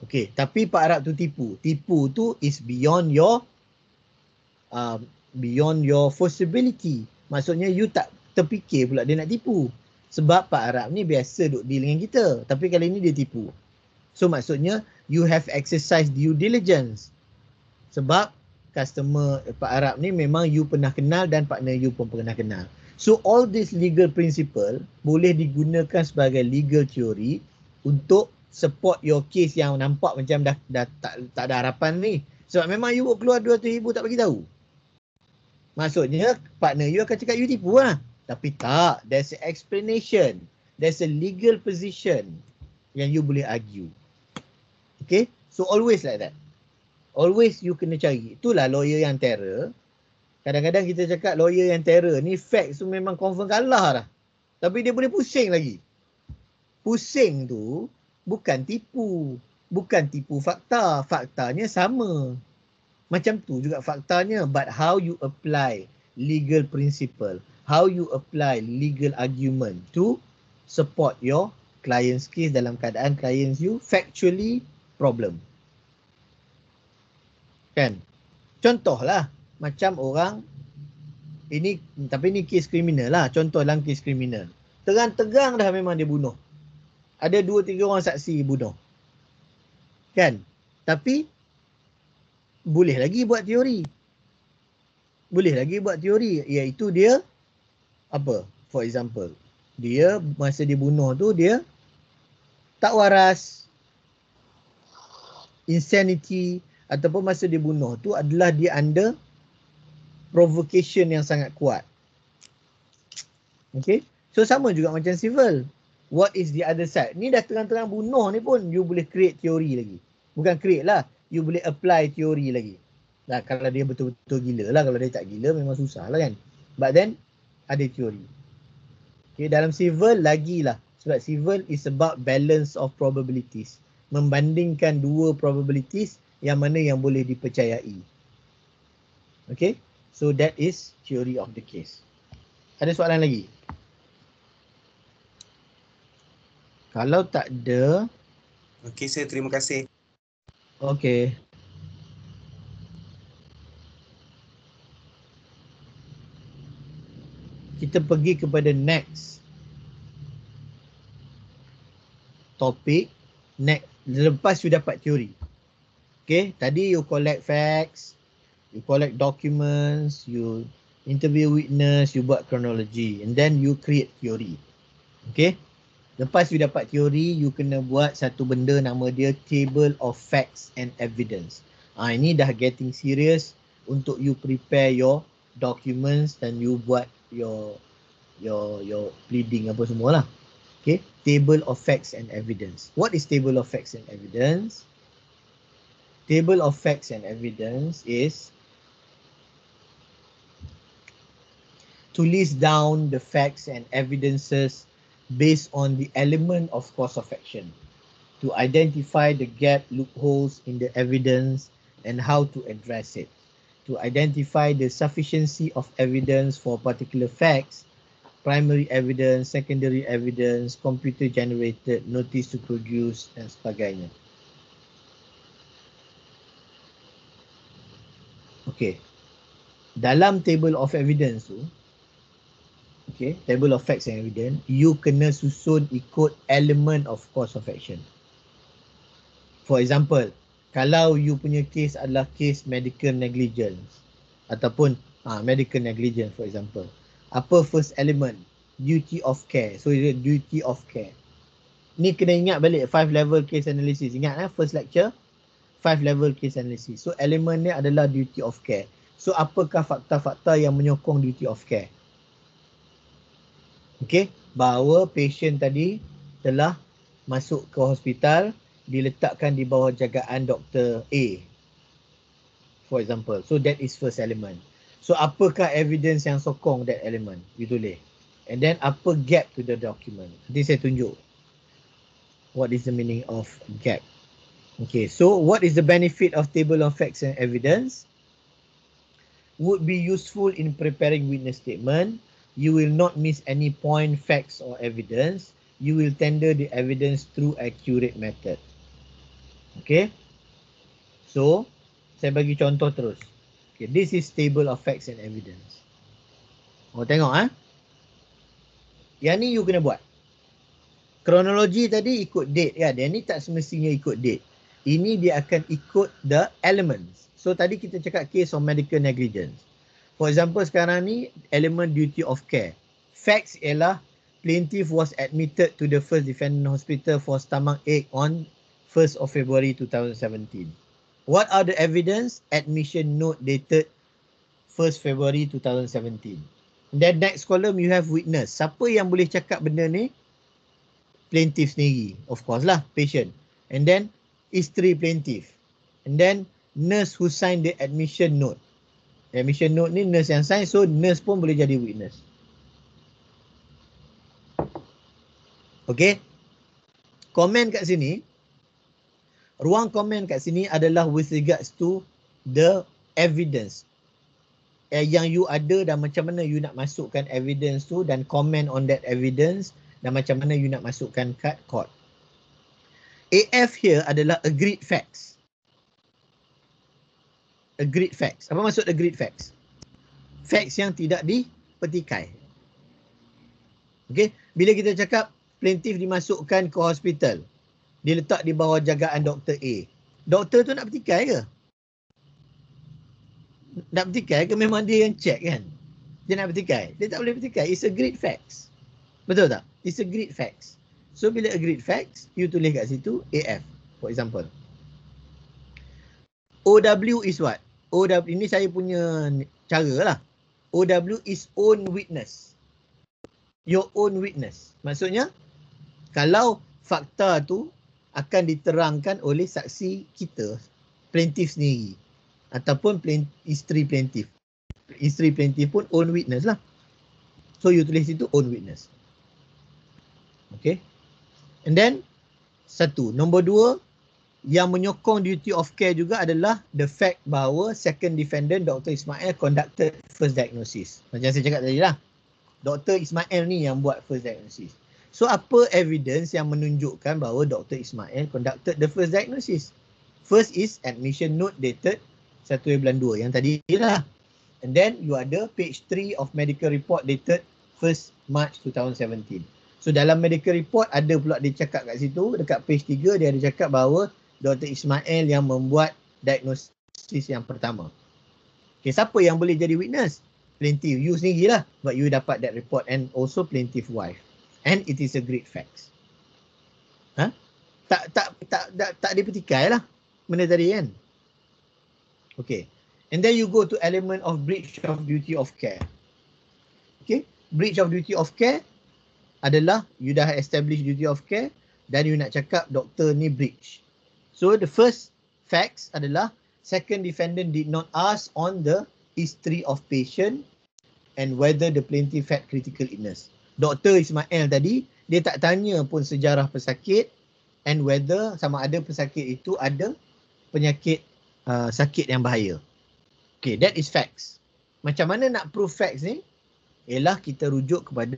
[SPEAKER 1] Okay, tapi Pak Arab tu tipu. Tipu tu is beyond your possibility. Maksudnya you tak terfikir pula dia nak tipu. Sebab Pak Arab ni biasa duk deal dengan kita. Tapi kali ni dia tipu. So maksudnya you have exercised due diligence. Sebab customer Pak Arab ni memang you pernah kenal dan partner you pun pernah kenal. So all this legal principle boleh digunakan sebagai legal theory untuk support your case yang nampak macam dah tak ada harapan ni. Sebab memang you buat keluar 200,000 tak bagi tahu. Maksudnya partner you akan cakap you tipu lah. Tapi tak, there's an explanation. There's a legal position yang you boleh argue. Okay, so always like that. Always you kena cari. Itulah lawyer yang terror. Kadang-kadang kita cakap lawyer yang terror ni facts tu memang confirm kalah dah. Tapi dia boleh pusing lagi. Pusing tu bukan tipu. Bukan tipu fakta. Faktanya sama. Macam tu juga faktanya, but how you apply legal principle, how you apply legal argument to support your client's case dalam keadaan clients you factually problem. Kan? Contohlah macam orang ini, tapi ni kes kriminal lah, contoh dalam kes kriminal. Terang-terang dah memang dia bunuh. Ada 2-3 orang saksi bunuh. Kan? Tapi boleh lagi buat teori. Boleh lagi buat teori, iaitu dia apa? For example, dia masa dia bunuh tu dia tak waras, insanity, ataupun masa dia bunuh tu adalah dia under provocation yang sangat kuat. Okay, so sama juga macam civil. What is the other side? Ni dah terang-terang bunuh ni pun you boleh create teori lagi. Bukan create lah, you boleh apply teori lagi. Nah, kalau dia betul-betul gila lah, kalau dia tak gila memang susah lah kan. But then ada teori. Okay, dalam civil lagilah, sebab civil is about balance of probabilities. Membandingkan dua probabilities yang mana yang boleh dipercayai. Okay, so that is theory of the case. Ada soalan lagi? Kalau tak ada,
[SPEAKER 5] Okey sir, terima kasih.
[SPEAKER 1] okey. Kita pergi kepada next topik. Next, lepas you dapat teori. Okay, tadi you collect facts, you collect documents, you interview witness, you buat chronology, and then you create theory. Okay, lepas you dapat teori, you kena buat satu benda nama dia table of facts and evidence. Ini dah getting serious untuk you prepare your documents dan you buat your pleading apa semua lah. Okay, table of facts and evidence. What is table of facts and evidence? Table of facts and evidence is to list down the facts and evidences based on the element of cause of action, to identify the gap, loopholes in the evidence and how to address it, to identify the sufficiency of evidence for particular facts, primary evidence, secondary evidence, computer generated, notice to produce dan sebagainya. Okay, dalam table of evidence tu, okay, table of facts and evidence, you kena susun ikut element of cause of action. For example, kalau you punya case adalah case medical negligence ataupun medical negligence for example, apa first element? Duty of care. So it's duty of care. Ni kena ingat balik 5 level case analysis. Ingat first lecture 5 level case analysis. So element ni adalah duty of care. So apakah fakta-fakta yang menyokong duty of care? Okay, bahawa patient tadi telah masuk ke hospital, diletakkan di bawah jagaan Dr. A, for example. So that is first element. So apakah evidence yang sokong that element? You tulis. And then apa gap to the document? Nanti saya tunjuk what is the meaning of gap. Okay, so what is the benefit of table of facts and evidence? Would be useful in preparing witness statement. You will not miss any point, facts or evidence. You will tender the evidence through accurate method. Okay, so saya bagi contoh terus. Okay, this is table of facts and evidence. Oh, tengok yang ni you kena buat. Kronologi tadi ikut date kan. Yang ni tak semestinya ikut date. Ini dia akan ikut the elements. So tadi kita cakap case of medical negligence. For example sekarang ni element duty of care. Facts ialah plaintiff was admitted to the first defendant hospital for stomach ache on 1st of February 2017. What are the evidence? Admission note dated 1st February 2017. Then next column you have witness. Siapa yang boleh cakap benda ni? Plaintiff sendiri. Of course lah, patient. And then isteri plaintiff. And then nurse who signed the admission note. Admission note ni nurse yang sign, so nurse pun boleh jadi witness. Okay. Komen kat sini. Ruang komen kat sini adalah with regards to the evidence yang you ada dan macam mana you nak masukkan evidence tu dan comment on that evidence dan macam mana you nak masukkan kat court. AF here adalah agreed facts. Agreed facts. Apa maksud agreed facts? Facts yang tidak dipetikai. Okay, bila kita cakap plaintiff dimasukkan ke hospital, dia letak di bawah jagaan Dr. A. Doktor tu nak petikai ke? Nak petikai ke memang dia yang check kan? Dia nak petikai. Dia tak boleh petikai. It's agreed facts. Betul tak? It's agreed facts. So bila agreed facts, you tulis kat situ AF. For example. OW is what? OW ini saya punya cara lah. OW is own witness. Your own witness. Maksudnya, kalau fakta tu akan diterangkan oleh saksi kita, plaintiff sendiri. Ataupun isteri plaintiff. Isteri plaintiff pun own witness lah. So you tulis situ own witness. Okay. And then, satu. Nombor dua, yang menyokong duty of care juga adalah the fact bahawa second defendant Dr. Ismail conducted first diagnosis. Macam saya cakap tadi lah. Dr. Ismail ni yang buat first diagnosis. So apa evidence yang menunjukkan bahawa Dr. Ismail conducted the first diagnosis? First is admission note dated 1 bulan 2 yang tadi lah. And then you ada page 3 of medical report dated 1st March 2017. So dalam medical report ada pula dia cakap kat situ, dekat page 3 dia ada cakap bahawa Dr. Ismail yang membuat diagnosis yang pertama. Okay, siapa yang boleh jadi witness? Plaintiff, you sendirilah. But you dapat that report and also plaintiff wife. And it is a great facts. Ha? Tak dipetikai lah benda tadi kan. Okay. And then you go to element of breach of duty of care. Okay. Breach of duty of care adalah you dah establish duty of care dan you nak cakap doktor ni breach. So the first facts adalah second defendant did not ask on the history of patient and whether the plaintiff had critical illness. Dr. Ismail tadi dia tak tanya pun sejarah pesakit and whether sama ada pesakit itu ada penyakit sakit yang bahaya. Okay, that is facts. Macam mana nak prove facts ni? Ialah kita rujuk kepada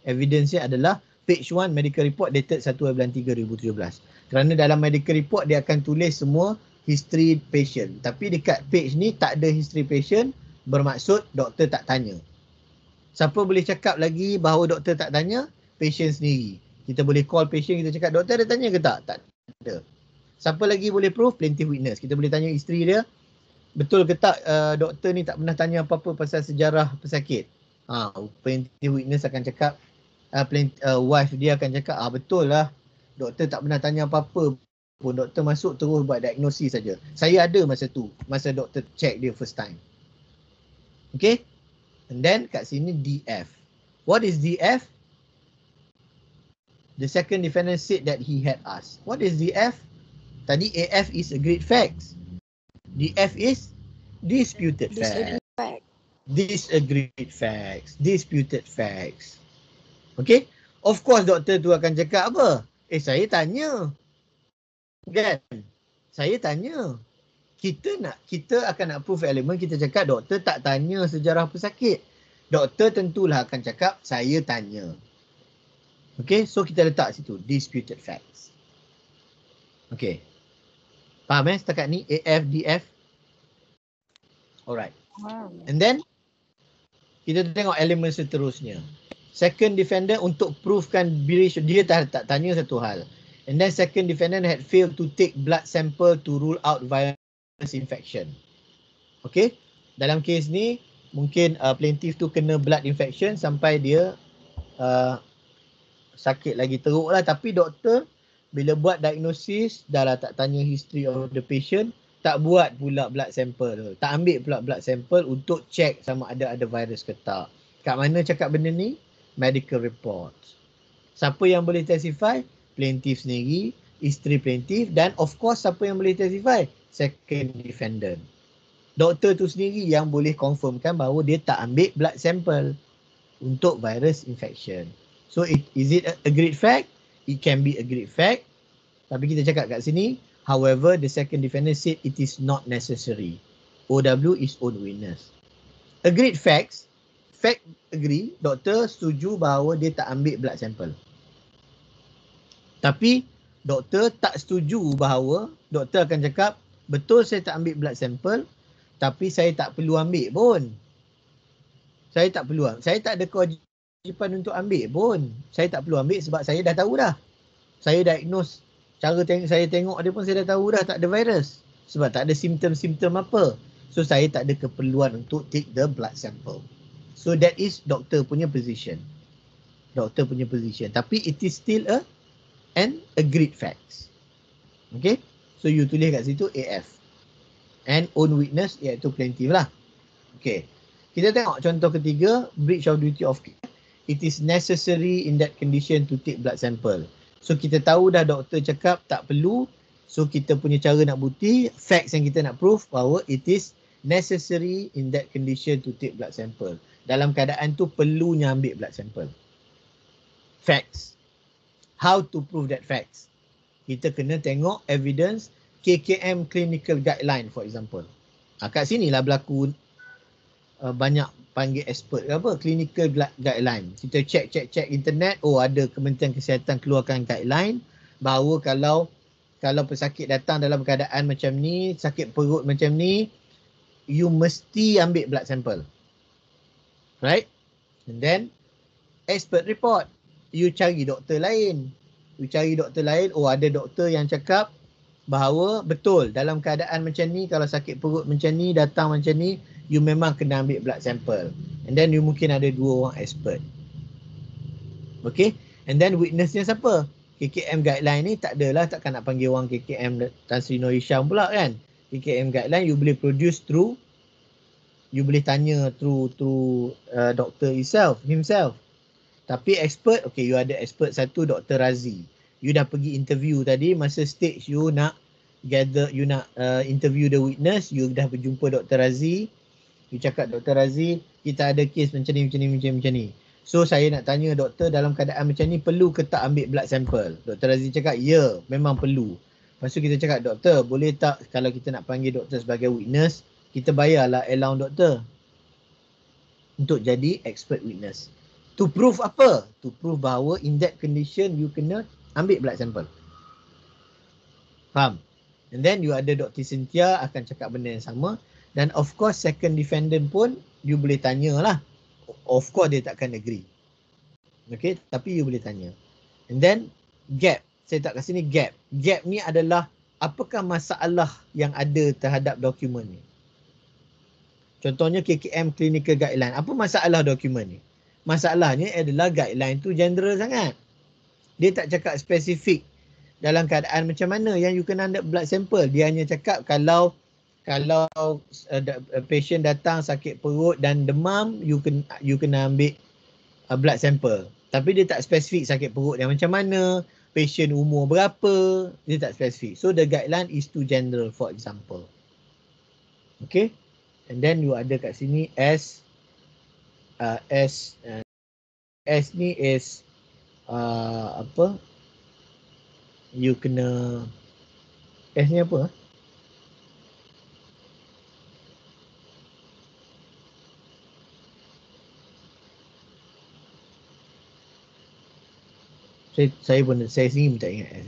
[SPEAKER 1] evidence-nya adalah page 1 medical report dated 1 bulan 3 2017. Kerana dalam medical report dia akan tulis semua history patient. Tapi dekat page ni tak ada history patient, bermaksud doktor tak tanya. Siapa boleh cakap lagi bahawa doktor tak tanya? Patient sendiri. Kita boleh call patient, kita cakap doktor ada tanya ke tak? Tak ada. Siapa lagi boleh prove? Plaintiff witness. Kita boleh tanya isteri dia, betul ke tak doktor ni tak pernah tanya apa-apa pasal sejarah pesakit? Plaintiff witness akan cakap, wife dia akan cakap, betul lah. Doktor tak pernah tanya apa-apa pun. Doktor masuk terus buat diagnosis saja. Saya ada masa tu. Masa doktor check dia first time. Okay. And then kat sini DF. What is DF? The second defendant said that he had asked. What is DF? Tadi AF is agreed facts. DF is disputed facts. Disagreed facts. Disputed facts. Okay. Of course doktor tu akan cakap apa? Saya tanya. Kan? Saya tanya. Kita akan nak prove elemen, kita cakap doktor tak tanya sejarah pesakit. Doktor tentulah akan cakap saya tanya. Okay, so kita letak situ disputed facts. Okay. Faham setakat ni AF, DF? Alright. And then kita tengok elemen seterusnya. Second defendant untuk provekan breach, dia tak tanya satu hal. And then second defendant had failed to take blood sample to rule out virus infection. Okay. Dalam kes ni mungkin plaintiff tu kena blood infection sampai dia sakit lagi teruk lah. Tapi doktor bila buat diagnosis dah lah tak tanya history of the patient, tak buat pula blood sample. Tak ambil pula blood sample untuk check sama ada virus ke tak. Kat mana cakap benda ni? Medical report. Siapa yang boleh testify? Plaintiff sendiri, isteri plaintiff dan of course siapa yang boleh testify? Second defendant. Doktor tu sendiri yang boleh confirmkan bahawa dia tak ambil blood sample untuk virus infection. So is it a great fact? It can be a great fact. Tapi kita cakap kat sini, however, the second defendant said it is not necessary. OW is own witness. Agreed facts, fact agree, doktor setuju bahawa dia tak ambil blood sample. Tapi doktor tak setuju bahawa, doktor akan cakap, betul saya tak ambil blood sample, tapi saya tak perlu ambil pun. Saya tak ada kewajipan untuk ambil pun. Saya tak perlu ambil sebab saya dah tahu dah. Saya diagnose, saya tengok dia pun saya dah tahu dah tak ada virus. Sebab tak ada simptom-simptom apa. So saya tak ada keperluan untuk take the blood sample. So that is doktor punya position. Tapi it is still an agreed facts. Okay. So you tulis kat situ AF. And own witness iaitu plaintiff lah. Okay. Kita tengok contoh ketiga, breach of duty of care. It is necessary in that condition to take blood sample. So kita tahu dah doktor cakap tak perlu. So kita punya cara nak bukti, facts yang kita nak prove bahawa it is necessary in that condition to take blood sample. Dalam keadaan tu perlunya ambil blood sample. Facts. How to prove that facts? Kita kena tengok evidence KKM clinical guideline for example. Kat sinilah berlaku banyak panggil expert ke apa, clinical guideline. Kita check internet, oh ada Kementerian Kesihatan keluarkan guideline bahawa kalau pesakit datang dalam keadaan macam ni, sakit perut macam ni, you mesti ambil blood sample. Right? And then expert report. You cari doktor lain. Oh ada doktor yang cakap bahawa betul dalam keadaan macam ni, kalau sakit perut macam ni, datang macam ni, you memang kena ambil blood sample. And then you mungkin ada 2 orang expert. Okay? And then witnessnya siapa? KKM guideline ni takkan nak panggil orang KKM Tan Sri Noor Hisham pula kan. KKM guideline you boleh produce through, you boleh tanya through doktor himself. Tapi expert, okay, you ada expert satu, Dr. Razi. You dah pergi interview tadi, masa stage you nak interview the witness, you dah berjumpa Dr. Razi. You cakap, Dr. Razi, kita ada kes macam ni. So saya nak tanya doktor, dalam keadaan macam ni perlu ke tak ambil blood sample? Dr. Razi cakap, ya, memang perlu. Lepas tu kita cakap, doktor, boleh tak kalau kita nak panggil doktor sebagai witness, kita bayarlah allowance doktor untuk jadi expert witness. To prove apa? To prove bahawa in that condition you kena ambil blood sample. Faham? And then you ada Dr. Cynthia akan cakap benda yang sama. Dan of course second defendant pun you boleh tanya lah. Of course dia takkan agree. Okay, tapi you boleh tanya. And then gap. Saya tak kat sini gap. Gap ni adalah apakah masalah yang ada terhadap dokumen ni. Contohnya KKM clinical guideline. Apa masalah dokumen ni? Masalahnya adalah guideline tu general sangat. Dia tak cakap spesifik dalam keadaan macam mana yang you kena ambil blood sample. Dia hanya cakap kalau patient datang sakit perut dan demam, you kena ambil blood sample. Tapi dia tak spesifik sakit perut yang macam mana, patient umur berapa, dia tak spesifik. So the guideline is too general for example. Okay. And then you ada kat sini S ni is apa? You kena S ni apa? Saya sendiri pun tak ingat S.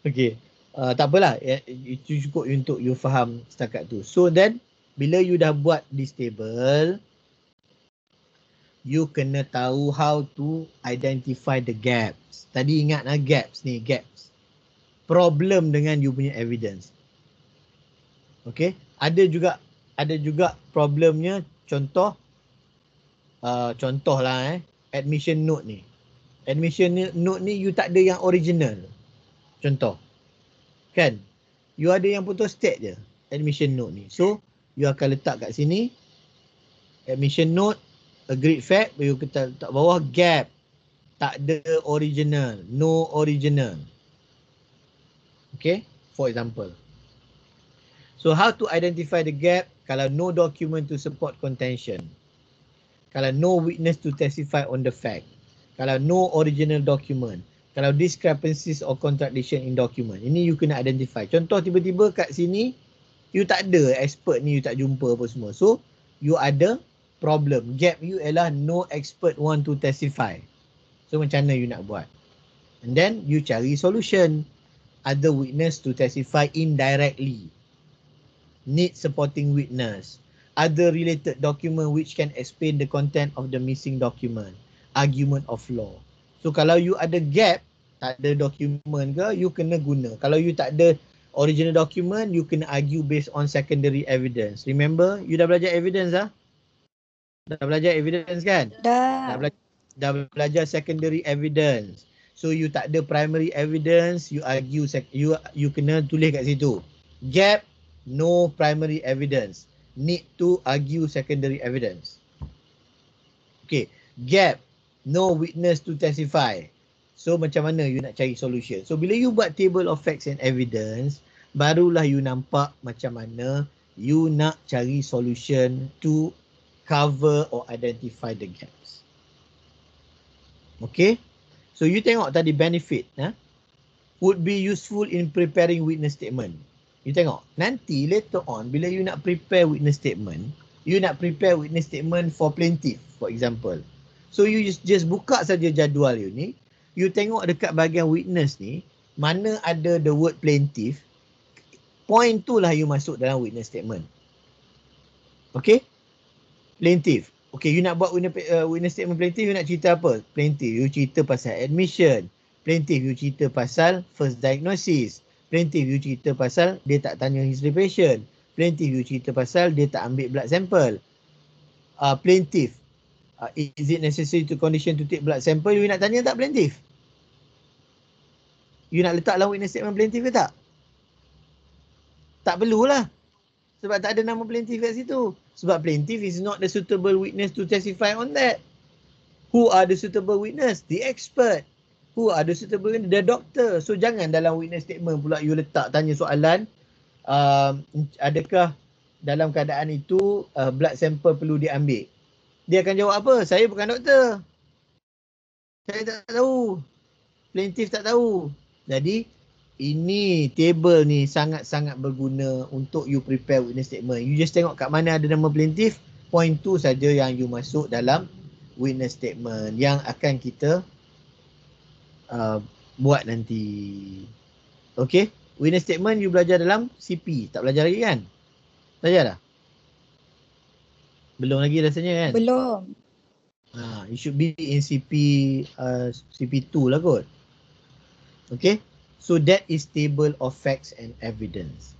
[SPEAKER 1] Okay. Tak apalah, itu cukup untuk you faham setakat tu. So then bila you dah buat this table, you kena tahu how to identify the gaps. Tadi ingat lah gaps ni, gaps. Problem dengan you punya evidence. Okay, ada juga problemnya. Contoh lah admission note ni. Admission note ni you tak ada yang original. Contoh. Kan? You ada yang photostat je admission note ni. So, you akan letak kat sini admission note, agreed fact, you letak bawah gap. Tak ada original, no original. Okay? For example. So, how to identify the gap? Kalau no document to support contention. Kalau no witness to testify on the fact. Kalau no original document. Kalau discrepancies or contradiction in document. Ini you kena identify. Contoh tiba-tiba kat sini, You tak ada expert ni, you tak jumpa apa semua. So, you ada problem. Gap you ialah no expert want to testify. So, macam mana you nak buat? And then, you cari solution. Other witness to testify indirectly. Need supporting witness. Other related document which can explain the content of the missing document. Argument of law. So, kalau you ada gap, tak ada dokumen ke, you kena guna. Kalau you tak ada original document, you kena argue based on secondary evidence. Remember, you dah belajar evidence lah? Dah belajar evidence kan?
[SPEAKER 3] Dah.
[SPEAKER 1] Dah belajar secondary evidence. So you tak ada primary evidence, you argue, you kena tulis kat situ. Gap, no primary evidence. Need to argue secondary evidence. Okay, gap, no witness to testify. So macam mana you nak cari solution? So bila you buat table of facts and evidence, barulah you nampak macam mana you nak cari solution to cover or identify the gaps. Okay? So you tengok tadi benefit would be useful in preparing witness statement. You tengok, nanti later on bila you nak prepare witness statement, you nak prepare witness statement for plaintiff for example. So you just buka saja jadual you ni, you tengok dekat bahagian witness ni, mana ada the word plaintiff, point tu lah you masuk dalam witness statement. Okay? Plaintiff. Okay, you nak buat witness statement plaintiff, you nak cerita apa? Plaintiff, you cerita pasal admission. Plaintiff, you cerita pasal first diagnosis. Plaintiff, you cerita pasal dia tak tanya history patient. Plaintiff, you cerita pasal dia tak ambil blood sample. Plaintiff, is it necessary to condition to take blood sample? You nak tanya tak plaintiff? You nak letak dalam witness statement plaintiff ke tak? Tak perlulah. Sebab tak ada nama plaintiff kat situ. Sebab plaintiff is not the suitable witness to testify on that. Who are the suitable witness? The expert. Who are the suitable witness? The doctor. So jangan dalam witness statement pula you letak tanya soalan, adakah dalam keadaan itu blood sample perlu diambil? Dia akan jawab apa? Saya bukan doktor. Saya tak tahu. Plaintiff tak tahu. Jadi ini table ni sangat-sangat berguna untuk you prepare witness statement. You just tengok kat mana ada nama plaintiff, point tu saja yang you masuk dalam witness statement yang akan kita buat nanti. Okay, witness statement you belajar dalam CP. Tak belajar lagi kan? Belajar dah? Belum lagi rasanya kan?
[SPEAKER 3] Belum.
[SPEAKER 1] You should be in CP2 lah kot. Okay, so that is table of facts and evidence.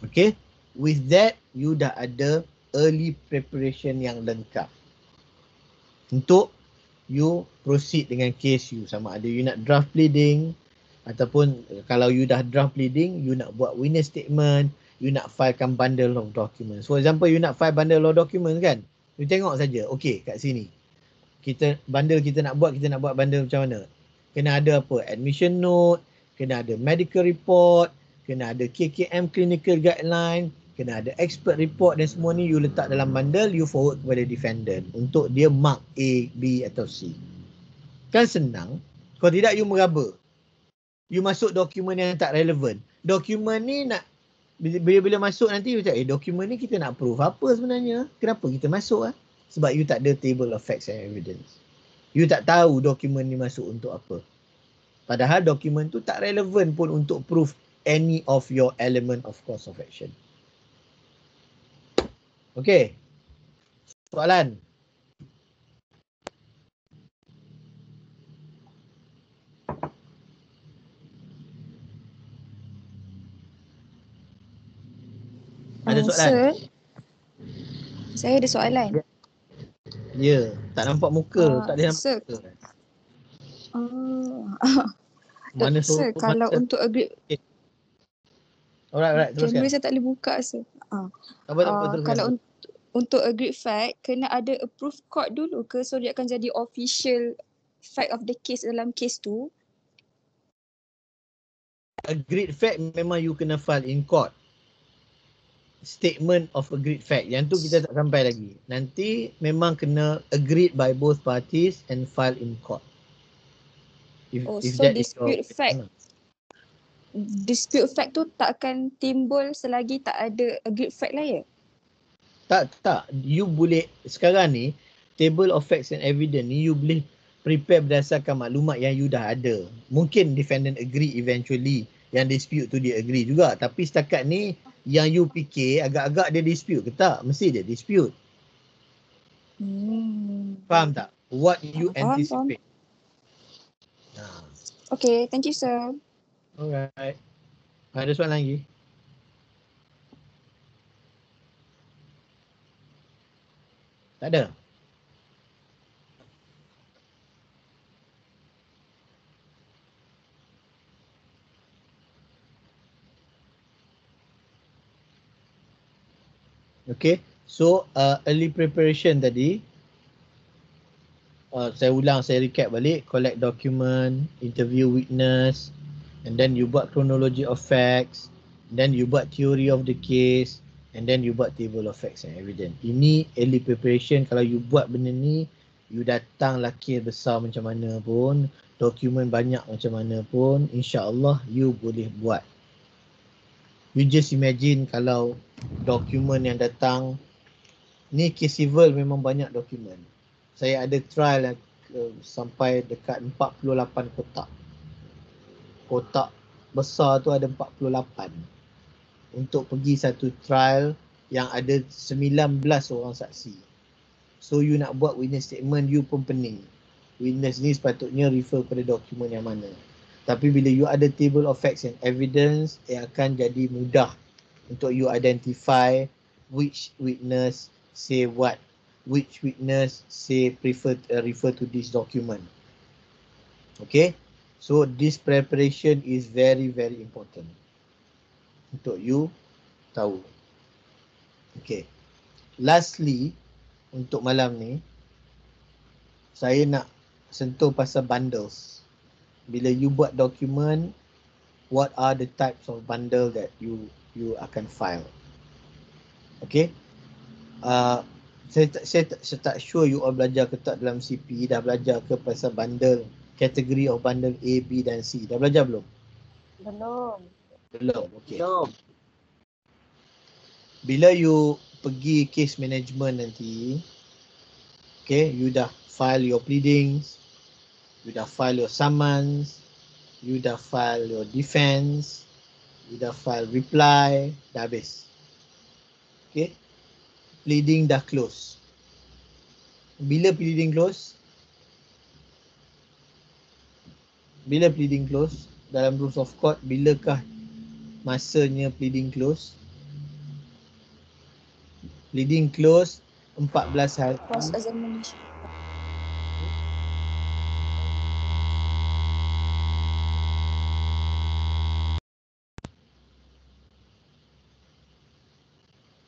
[SPEAKER 1] Okay, with that you dah ada early preparation yang lengkap untuk you proceed dengan case you, sama ada you nak draft pleading ataupun kalau you dah draft pleading, you nak buat witness statement, you nak filekan bundle of documents. For example, you nak file bundle of documents kan, you tengok saja, okay kat sini kita nak buat bundle macam mana. Kena ada apa? Admission note, kena ada medical report, kena ada KKM clinical guideline, kena ada expert report dan semua ni you letak dalam bundle, you forward kepada defendant untuk dia mark A, B atau C. Kan senang. Kalau tidak you meraba. You masuk dokumen yang tak relevan. Dokumen ni nak bila masuk nanti you cakap, dokumen ni kita nak prove apa sebenarnya? Kenapa kita masuk ? Sebab you tak ada table of facts and evidence. You tak tahu dokumen ni masuk untuk apa. Padahal dokumen tu tak relevan pun untuk prove any of your element of cause of action. Okay. Soalan? Ada soalan?
[SPEAKER 3] Sir, saya ada soalan.
[SPEAKER 1] Ya, tak nampak muka. Tak ada nampak
[SPEAKER 3] sir.
[SPEAKER 1] muka.
[SPEAKER 3] Mana sir, kalau untuk agree.
[SPEAKER 1] Alright, teruskan.
[SPEAKER 3] Kamera saya tak boleh buka sir.
[SPEAKER 1] Teruskan.
[SPEAKER 3] Kalau untuk agreed fact, kena ada approved court dulu ke? So dia akan jadi official fact of the case dalam case tu?
[SPEAKER 1] Agreed fact memang you kena file in court. Statement of agreed fact. Yang tu kita tak sampai lagi. Nanti memang kena agreed by both parties and file in court.
[SPEAKER 3] So dispute fact. dispute fact tu tak akan timbul selagi tak ada agreed fact lah ya?
[SPEAKER 1] Tak. You boleh sekarang ni table of facts and evidence ni you boleh prepare berdasarkan maklumat yang you dah ada. Mungkin defendant agree eventually, yang dispute tu dia agree juga. Tapi setakat ni yang you fikir agak-agak dia dispute ke tak? Mesti dia dispute. Faham tak? What you
[SPEAKER 3] Faham.
[SPEAKER 1] anticipate.
[SPEAKER 3] Okay, thank you sir.
[SPEAKER 1] Alright. Ada soalan lagi? Tak ada? Okay, so early preparation tadi, saya ulang, saya recap balik. Collect document, interview witness, and then you buat chronology of facts, then you buat theory of the case, and then you buat table of facts and evidence. Ini early preparation. Kalau you buat benda ni, you datang lakir besar macam mana pun, dokumen banyak macam mana pun, insya-Allah you boleh buat. You just imagine kalau dokumen yang datang, ni kes civil memang banyak dokumen. Saya ada trial sampai dekat 48 kotak. Kotak besar tu ada 48. Untuk pergi satu trial yang ada 19 orang saksi. So you nak buat witness statement, you pun pening. Witness ni sepatutnya refer pada dokumen yang mana. Tapi bila you ada table of facts and evidence, akan jadi mudah untuk you identify which witness say what, which witness say refer to this document. Okay, so this preparation is very important untuk you tahu. Okay, lastly untuk malam ni saya nak sentuh pasal bundles. Bila you buat dokumen, what are the types of bundle that you akan file? Okay, saya tak sure you all belajar ke tak dalam CP. Dah belajar ke pasal bundle, kategori of bundle A, B dan C? Dah belajar belum? Belum, okay. Bila you pergi case management nanti, okay, you dah file your pleadings, you dah file your summons, you dah file your defense, you dah file reply, dah habis. Okay, pleading dah close. Bila pleading close? Bila pleading close? Dalam rules of court, bilakah masanya pleading close? Pleading close 14 hari.
[SPEAKER 3] Cross examination.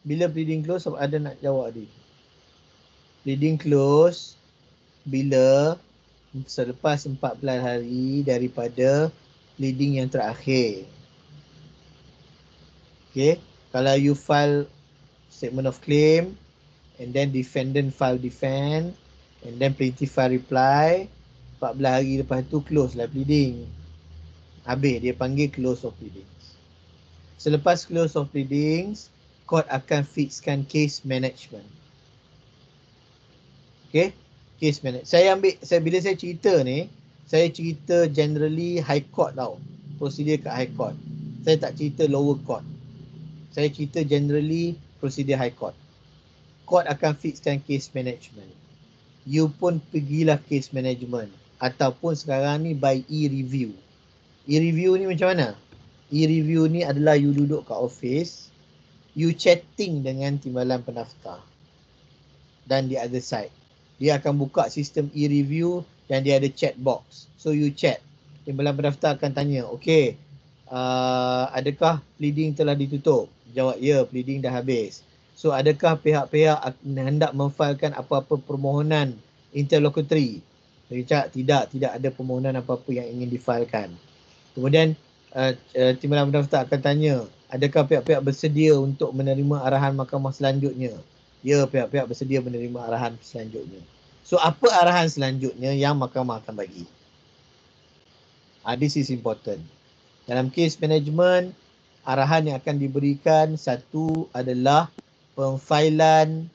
[SPEAKER 1] Bila pleading close, ada nak jawab dia? Pleading close bila selepas 14 hari daripada pleading yang terakhir. Okay, kalau you file statement of claim and then defendant file defend and then plaintiff file reply, 14 hari lepas tu close lah pleading. Habis, dia panggil close of pleadings. Selepas close of pleadings, court akan fixkan case management. Okay, case management. Bila saya cerita ni, saya cerita generally high court tau. Prosedur kat high court. Saya tak cerita lower court. Saya cerita generally prosedur high court. Court akan fixkan case management. You pun pergilah case management. Ataupun sekarang ni by e-review. E-review ni macam mana? E-review ni adalah you duduk kat office, you chatting dengan timbalan pendaftar dan the other side. Dia akan buka sistem e-review dan dia ada chat box. So you chat. Timbalan pendaftar akan tanya, okay, adakah pleading telah ditutup? Jawab, ya, pleading dah habis. So adakah pihak-pihak hendak memfailkan apa-apa permohonan interlocutory? Dia cakap, tidak ada permohonan apa-apa yang ingin difailkan. Kemudian timbalan pendaftar akan tanya, adakah pihak-pihak bersedia untuk menerima arahan mahkamah selanjutnya? Ya, pihak-pihak bersedia menerima arahan selanjutnya. So, apa arahan selanjutnya yang mahkamah akan bagi? This is important. Dalam case management, arahan yang akan diberikan satu adalah pemfailan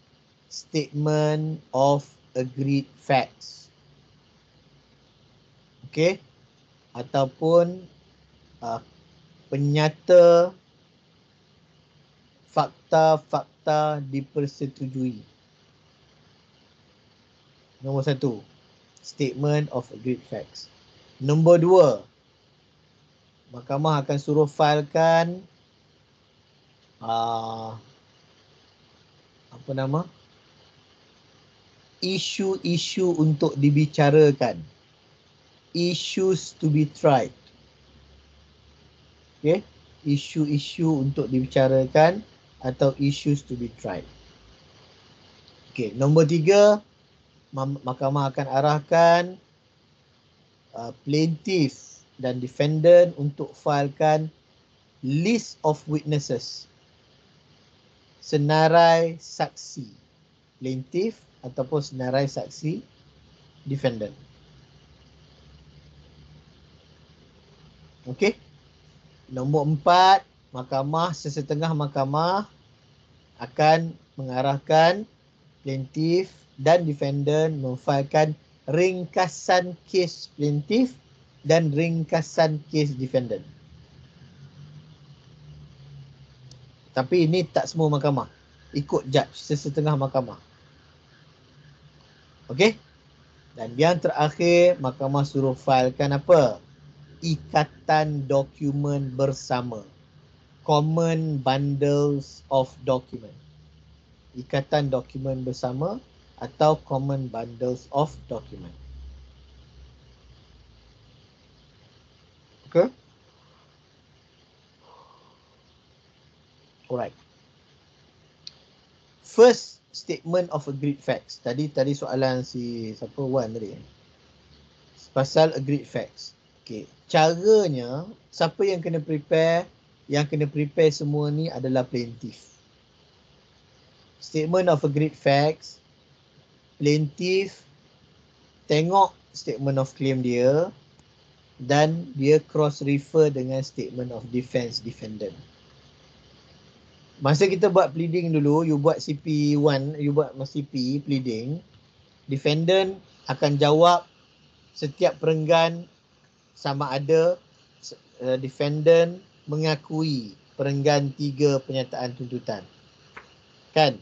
[SPEAKER 1] statement of agreed facts. Okey, ataupun penyata fakta-fakta dipersetujui. Nombor satu, statement of agreed facts. Nombor dua, mahkamah akan suruh filekan isu-isu untuk dibicarakan. Issues to be tried. Okay, isu-isu untuk dibicarakan atau issues to be tried. Okay, nombor tiga, mahkamah akan arahkan plaintiff dan defendant untuk filekan list of witnesses, senarai saksi plaintiff ataupun senarai saksi defendant. Okey. Nombor empat, sesetengah mahkamah akan mengarahkan plaintiff dan defendant memfilekan ringkasan kes plaintiff dan ringkasan kes defendant. Tapi ini tak semua mahkamah. Ikut judge, sesetengah mahkamah. Okey? Dan yang terakhir, mahkamah suruh filekan apa? Ikatan dokumen bersama. Common bundles of document. Ikatan dokumen bersama atau common bundles of document. Okay? Alright. First statement of agreed facts. Tadi soalan si siapa Wan tadi. Pasal agreed facts. Okey, caranya siapa yang kena prepare? Yang kena prepare semua ni adalah plaintiff. Statement of agreed facts, plaintiff tengok statement of claim dia dan dia cross refer dengan statement of defense defendant. Masa kita buat pleading dulu, you buat CP1, you buat CP pleading, defendant akan jawab setiap perenggan sama ada defendant mengakui perenggan 3 pernyataan tuntutan. Kan?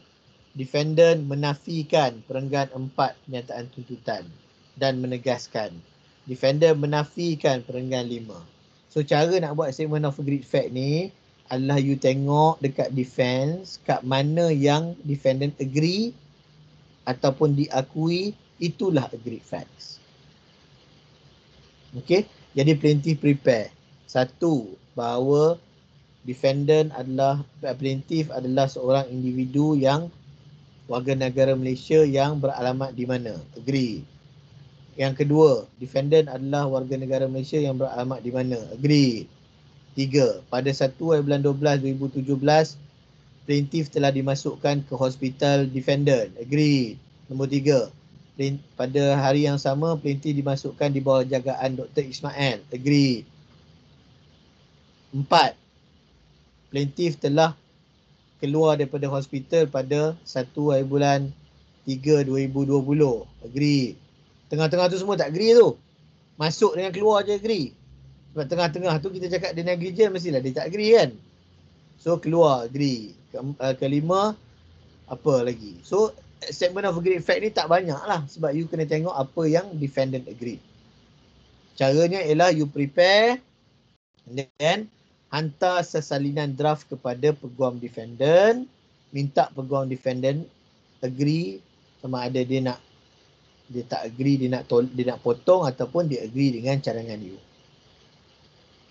[SPEAKER 1] Defendant menafikan perenggan 4 pernyataan tuntutan dan menegaskan. Defendant menafikan perenggan 5. So cara nak buat statement of agreed fact ni adalah you tengok dekat defense kat mana yang defendant agree ataupun diakui, itulah agreed facts. Okey, jadi plaintiff prepare. Satu, bahawa plaintiff adalah seorang individu yang warga negara Malaysia yang beralamat di mana? Agree. Yang kedua, defendant adalah warga negara Malaysia yang beralamat di mana? Agree. 3. Pada 1 bulan 12 2017, plaintiff telah dimasukkan ke hospital defendant. Agree. Nombor 3. Pada hari yang sama, plaintiff dimasukkan di bawah jagaan Dr. Ismail. Agree. 4. Plaintiff telah keluar daripada hospital pada 1 bulan 3 2020. Agree. Tengah-tengah tu semua tak agree tu. Masuk dengan keluar je agree. Sebab tengah-tengah tu kita cakap dia negligent, mestilah dia tak agree kan. So keluar agree. Kelima, apa lagi? So statement of agreed fact ni tak banyak lah. Sebab you kena tengok apa yang defendant agree. Caranya ialah you prepare and then hantar sesalinan draft kepada peguam defendant. Minta peguam defendant agree sama ada dia tak agree, dia nak potong ataupun dia agree dengan cadangan you.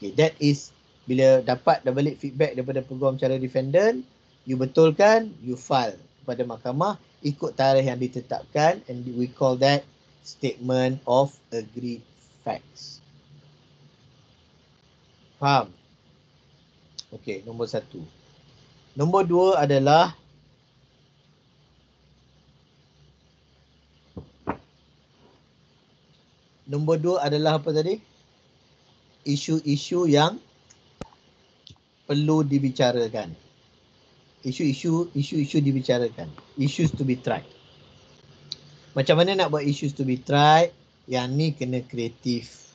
[SPEAKER 1] Okay, that is bila dapat dah balik feedback daripada peguam cara defendant, you betulkan, you file kepada mahkamah ikut tarikh yang ditetapkan, and we call that statement of agreed facts. Faham? Okey, nombor 1. Nombor 2 adalah apa tadi? Isu-isu yang perlu dibicarakan. Isu-isu dibicarakan. Issues to be tried. Macam mana nak buat issues to be tried? Yang ni kena kreatif.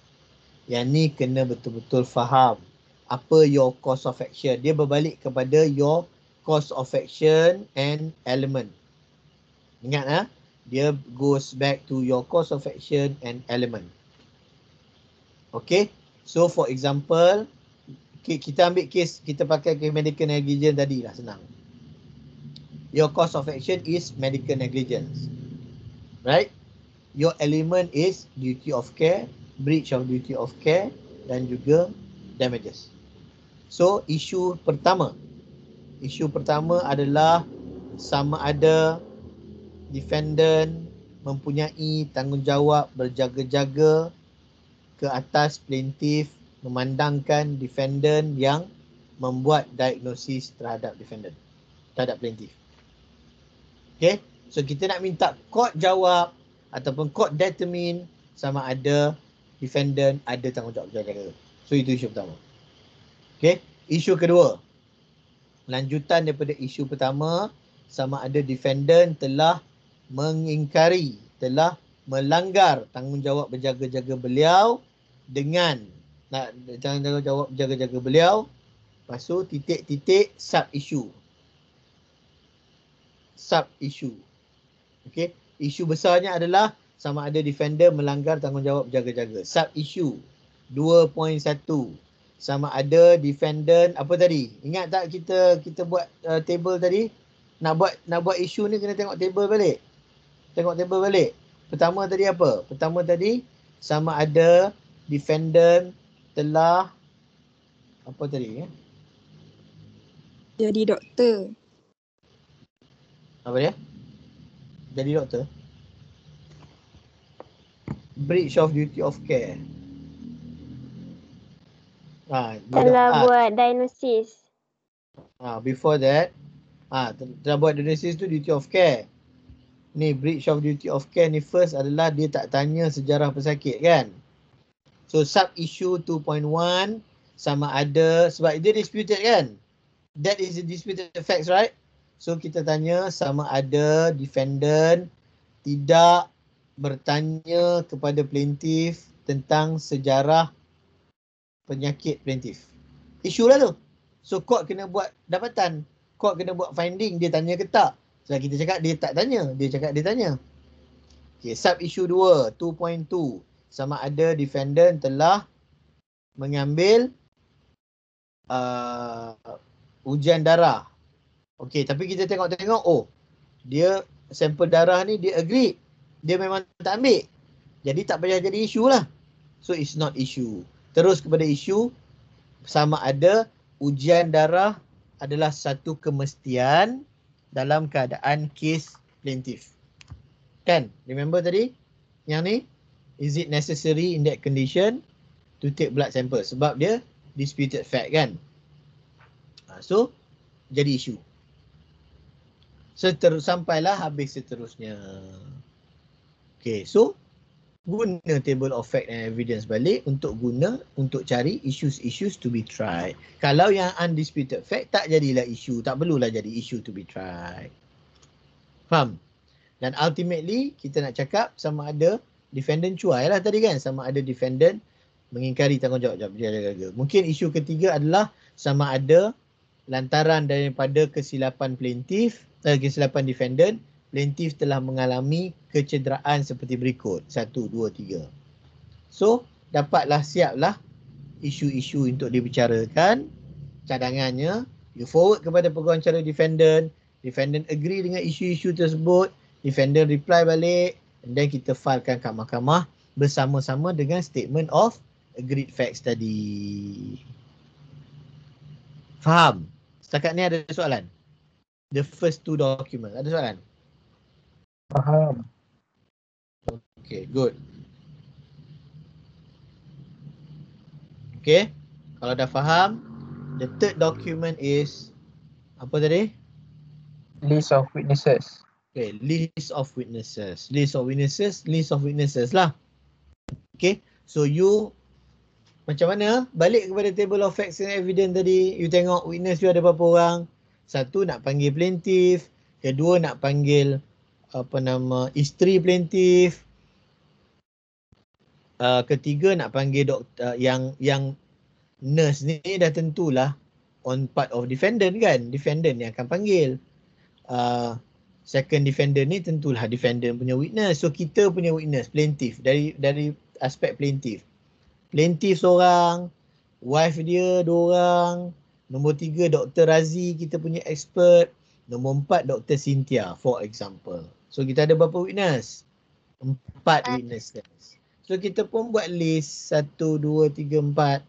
[SPEAKER 1] Yang ni kena betul-betul faham apa your course of action. Dia berbalik kepada your course of action and element. Ingat dia goes back to your course of action and element. Okay, so for example, kita ambil case, kita pakai case medical negligence tadi lah, senang. Your course of action is medical negligence, right? Your element is duty of care, breach of duty of care dan juga damages. So isu pertama adalah sama ada defendant mempunyai tanggungjawab berjaga-jaga ke atas plaintiff memandangkan defendant yang membuat diagnosis terhadap plaintiff. Okay, so kita nak minta court jawab ataupun court determine sama ada defendant ada tanggungjawab berjaga-jaga. So itu isu pertama. Okay, isu kedua, lanjutan daripada isu pertama, sama ada defendant telah mengingkari, telah melanggar tanggungjawab berjaga-jaga beliau dengan tanggungjawab berjaga-jaga beliau. Lepas tu titik-titik sub issue. Okey, isu besarnya adalah sama ada defendant melanggar tanggungjawab berjaga-jaga. Sub issue 2.1, sama ada defendant apa tadi? Ingat tak kita buat table tadi? Nak buat isu ni kena tengok table balik. Pertama tadi apa? Pertama tadi sama ada defendant telah apa tadi ya?
[SPEAKER 3] Jadi doktor.
[SPEAKER 1] Apa dia? Jadi doktor. Breach of duty of care.
[SPEAKER 6] Telah buat diagnosis.
[SPEAKER 1] Before that, telah buat diagnosis tu duty of care. Ni breach of duty of care ni first adalah dia tak tanya sejarah pesakit kan. So sub issue 2.1 sama ada, sebab dia disputed kan. That is the disputed facts, right? So kita tanya sama ada defendant tidak bertanya kepada plaintiff tentang sejarah penyakit plaintiff. Isu lah tu. So court kena buat dapatan. Court kena buat finding, dia tanya ke tak. Sebab kita cakap dia tak tanya, dia cakap dia tanya. Okay, sub issue 2, 2.2. Sama ada defendant telah mengambil ujian darah. Okay, tapi kita tengok-tengok, dia sampel darah ni dia agree. Dia memang tak ambil. Jadi tak payah jadi isu lah. So it's not issue. Terus kepada isu, sama ada ujian darah adalah satu kemestian dalam keadaan kes plaintiff. Kan? Remember tadi? Yang ni? Is it necessary in that condition to take blood sample? Sebab dia disputed fact kan? So, jadi isu. Sampailah habis seterusnya. Okay, so guna table of fact and evidence balik untuk cari issues to be tried. Kalau yang undisputed fact tak jadilah isu, tak perlulah jadi issue to be tried. Faham? Dan ultimately kita nak cakap sama ada defendant cuai lah tadi kan, sama ada defendant mengingkari tanggungjawab berjaga-jaga. Mungkin isu ketiga adalah sama ada lantaran daripada kesilapan kesilapan defendant, plaintiff telah mengalami kecederaan seperti berikut. 1, 2, 3. So, dapatlah siaplah isu-isu untuk dibicarakan. Cadangannya, you forward kepada peguamcara defendant. Defendant agree dengan isu-isu tersebut. Defendant reply balik. And then kita filekan kat mahkamah bersama-sama dengan statement of agreed facts tadi. Faham? Setakat ni ada soalan? The first two documents. Ada soalan?
[SPEAKER 2] Faham.
[SPEAKER 1] Okay, good. Okay, kalau dah faham, the third document is apa tadi?
[SPEAKER 2] List of witnesses.
[SPEAKER 1] Okay, list of witnesses lah. Okay, so you Macam mana? Balik kepada table of facts and evidence tadi. You tengok witness you ada berapa orang. Satu nak panggil plaintiff. Kedua nak panggil isteri plaintiff. Ketiga nak panggil doktor yang nurse ni dah tentulah on part of defendant kan. Defendant yang akan panggil. Second defendant ni tentulah defendant punya witness. So kita punya witness plaintiff dari aspek plaintiff. Plaintiff seorang, wife dia 2 orang, nombor 3 Dr. Razi kita punya expert, nombor 4 Dr. Cynthia for example. So kita ada berapa witness? 4 witnesses. So kita pun buat list 1, 2, 3, 4.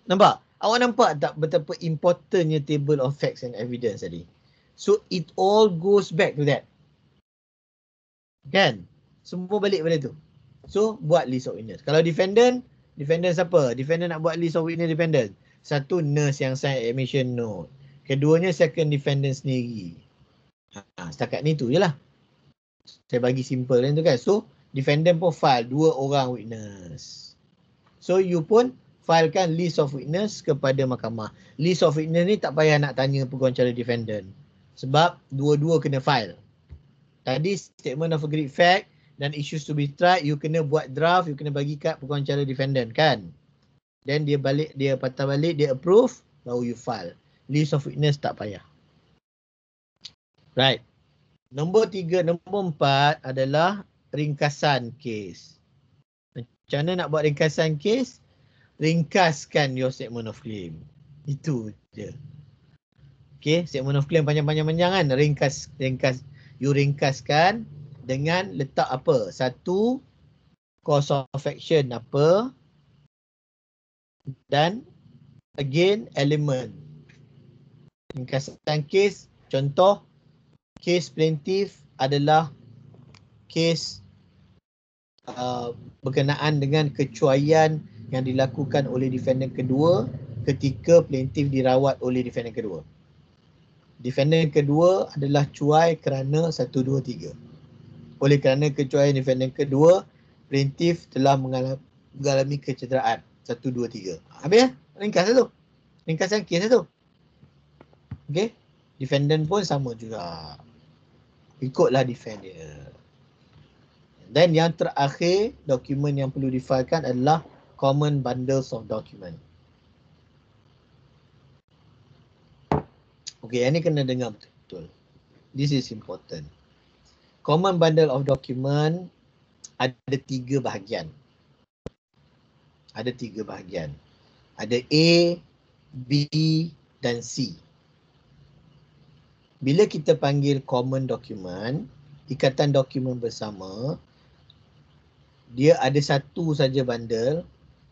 [SPEAKER 1] Nampak? Awak nampak tak betapa importantnya table of facts and evidence tadi? So it all goes back to that. Kan? Semua balik pada tu. So buat list of witness. Kalau defendant siapa? Defendant nak buat list of witness defendant. Satu nurse yang sign admission note. Keduanya second defendant sendiri. Setakat ni tu je lah. Saya bagi simple kan tu kan. So defendant pun file 2 orang witness. So you pun filekan list of witness kepada mahkamah. List of witness ni tak payah nak tanya pengurusan defendant. Sebab dua-dua kena file. Tadi statement of agreed fact dan issues to be tried, you kena buat draft, you kena bagi kat pengurusan defendant kan. Then dia patah balik, dia approve, baru you file. List of witness tak payah. Right. Nombor 4 adalah ringkasan kes. Macam mana nak buat ringkasan kes? Ringkaskan your statement of claim. Itu je. Okay, statement of claim panjang-panjang kan? Ringkas. You ringkaskan dengan letak apa? Satu, cause of action apa? Dan again, element. Ringkasan kes, contoh, kes plaintiff adalah kes berkenaan dengan kecuaian yang dilakukan oleh defendant kedua ketika plaintiff dirawat oleh defendant kedua. Defendant kedua adalah cuai kerana 1, 2, 3. Oleh kerana kecuaian defendant kedua, plaintiff telah mengalami kecederaan 1, 2, 3. Habis ya? Ringkas tu. Ringkasan kes tu. Okay. Defendant pun sama juga. Ikutlah defend dia. Dan yang terakhir, dokumen yang perlu difilekan adalah common bundles of document. Okay, yang ni kena dengar betul-betul. This is important. Common bundle of document ada 3 bahagian. Ada A, B dan C. Bila kita panggil common document, ikatan dokumen bersama, dia ada satu saja bundle,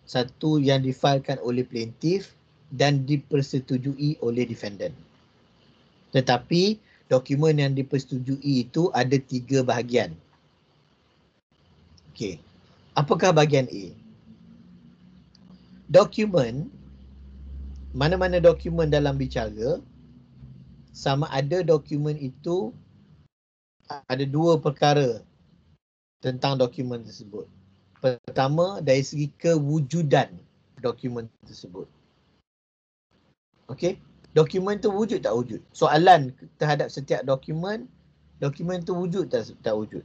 [SPEAKER 1] satu yang difilekan oleh plaintiff dan dipersetujui oleh defendant. Tetapi dokumen yang dipersetujui itu ada 3 bahagian. Okey. Apakah bahagian A? Dokumen, mana-mana dokumen dalam bicara, sama ada dokumen itu ada 2 perkara tentang dokumen tersebut. Pertama, dari segi kewujudan dokumen tersebut. Okey. Dokumen tu wujud tak wujud? Soalan terhadap setiap dokumen tu wujud tak wujud?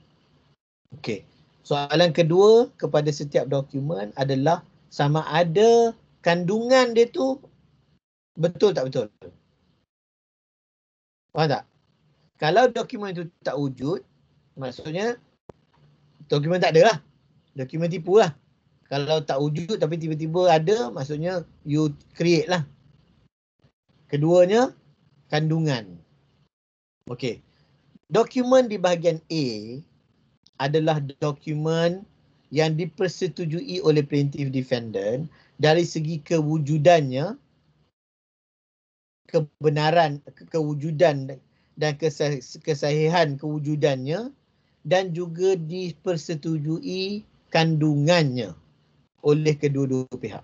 [SPEAKER 1] Okey. Soalan kedua kepada setiap dokumen adalah sama ada kandungan dia tu betul tak betul? Faham tak? Kalau dokumen tu tak wujud, maksudnya dokumen tak ada lah. Dokumen tipu lah. Kalau tak wujud tapi tiba-tiba ada, maksudnya you create lah. Keduanya, kandungan. Okey. Dokumen di bahagian A adalah dokumen yang dipersetujui oleh plaintiff defendant dari segi kewujudannya, kebenaran, kewujudan dan kesahihan kewujudannya, dan juga dipersetujui kandungannya oleh kedua-dua pihak.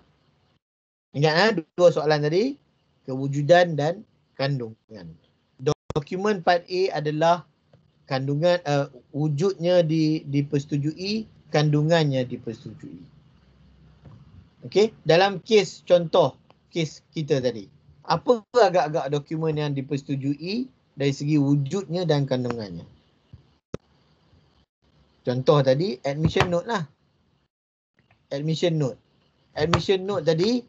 [SPEAKER 1] Ingat 2 soalan tadi, kewujudan dan kandungan. Dokumen part A adalah kandungan, wujudnya dipersetujui, kandungannya dipersetujui. Okey, dalam kes contoh kes kita tadi, apa agak-agak dokumen yang dipersetujui dari segi wujudnya dan kandungannya? Contoh tadi admission note lah. Admission note. Admission note tadi,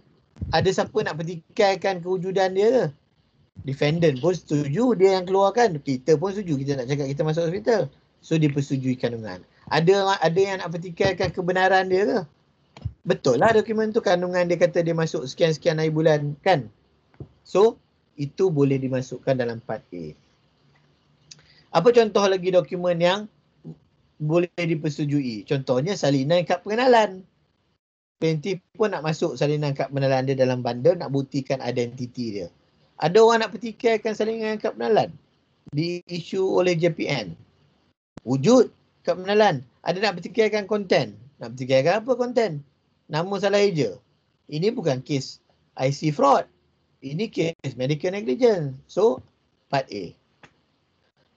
[SPEAKER 1] ada siapa nak pertikaikan kewujudan dia ke? Defendant pun setuju dia yang keluarkan. Kita pun setuju kita nak cakap kita masuk hospital. So dia persetujui kandungan. Ada yang nak pertikaikan kebenaran dia ke? Betul lah dokumen tu, kandungan dia kata dia masuk sekian-sekian hari bulan kan. So itu boleh dimasukkan dalam part A. Apa contoh lagi dokumen yang boleh dipersetujui? Contohnya salinan kad pengenalan. Plaintiff pun nak masuk salinan kad pengenalan dia dalam bundle, nak buktikan identiti dia. Ada orang nak pertikaikan salinan kad pengenalan diisu oleh JPN. Wujud kad pengenalan. Ada nak pertikaikan konten. Nak pertikaikan apa konten? Nama salah eja. Ini bukan kes IC fraud. Ini kes medical negligence. So, part A.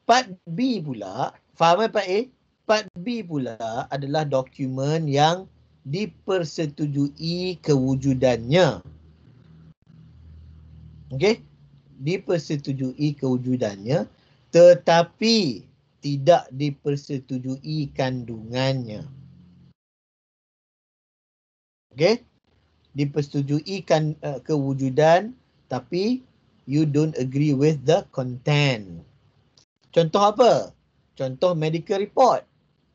[SPEAKER 1] Part B pula, faham Part A? Part B pula adalah dokumen yang dipersetujui kewujudannya. Okey? Dipersetujui kewujudannya tetapi tidak dipersetujui kandungannya. Okey? Dipersetujui kewujudan tapi you don't agree with the content. Contoh apa? Contoh medical report.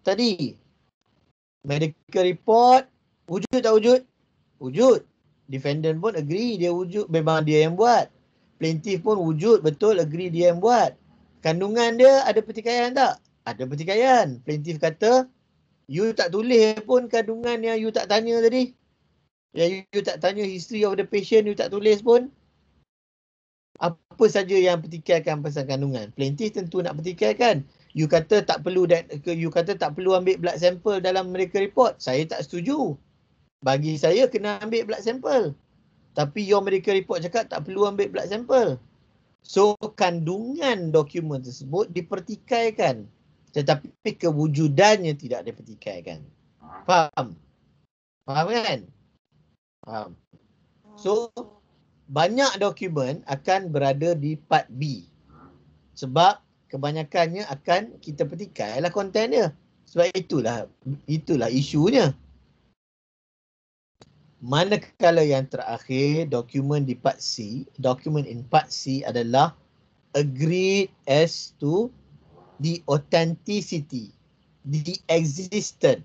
[SPEAKER 1] Tadi medical report wujud tak wujud? Wujud. Defendant pun agree dia wujud, memang dia yang buat. Plaintiff pun wujud, betul, agree dia yang buat. Kandungan dia ada pertikaian tak? Ada pertikaian. Plaintiff kata, you tak tulis pun kandungan yang you tak tanya tadi. Yang you tak tanya history of the patient, you tak tulis pun. Apa saja yang pertikaikan pasal kandungan. Plaintiff tentu nak pertikaikan. You kata tak perlu ambil blood sample dalam medical report. Saya tak setuju. Bagi saya kena ambil blood sample. Tapi your medical report cakap tak perlu ambil blood sample. So kandungan dokumen tersebut dipertikaikan. Tetapi kewujudannya tidak dipertikaikan. Faham? Faham kan? Faham. So banyak dokumen akan berada di part B. Sebab kebanyakannya akan kita pertikailah konten dia. Sebab itulah isunya. Manakala yang terakhir, dokumen di part C, dokumen in part C adalah agreed as to the authenticity, the existence.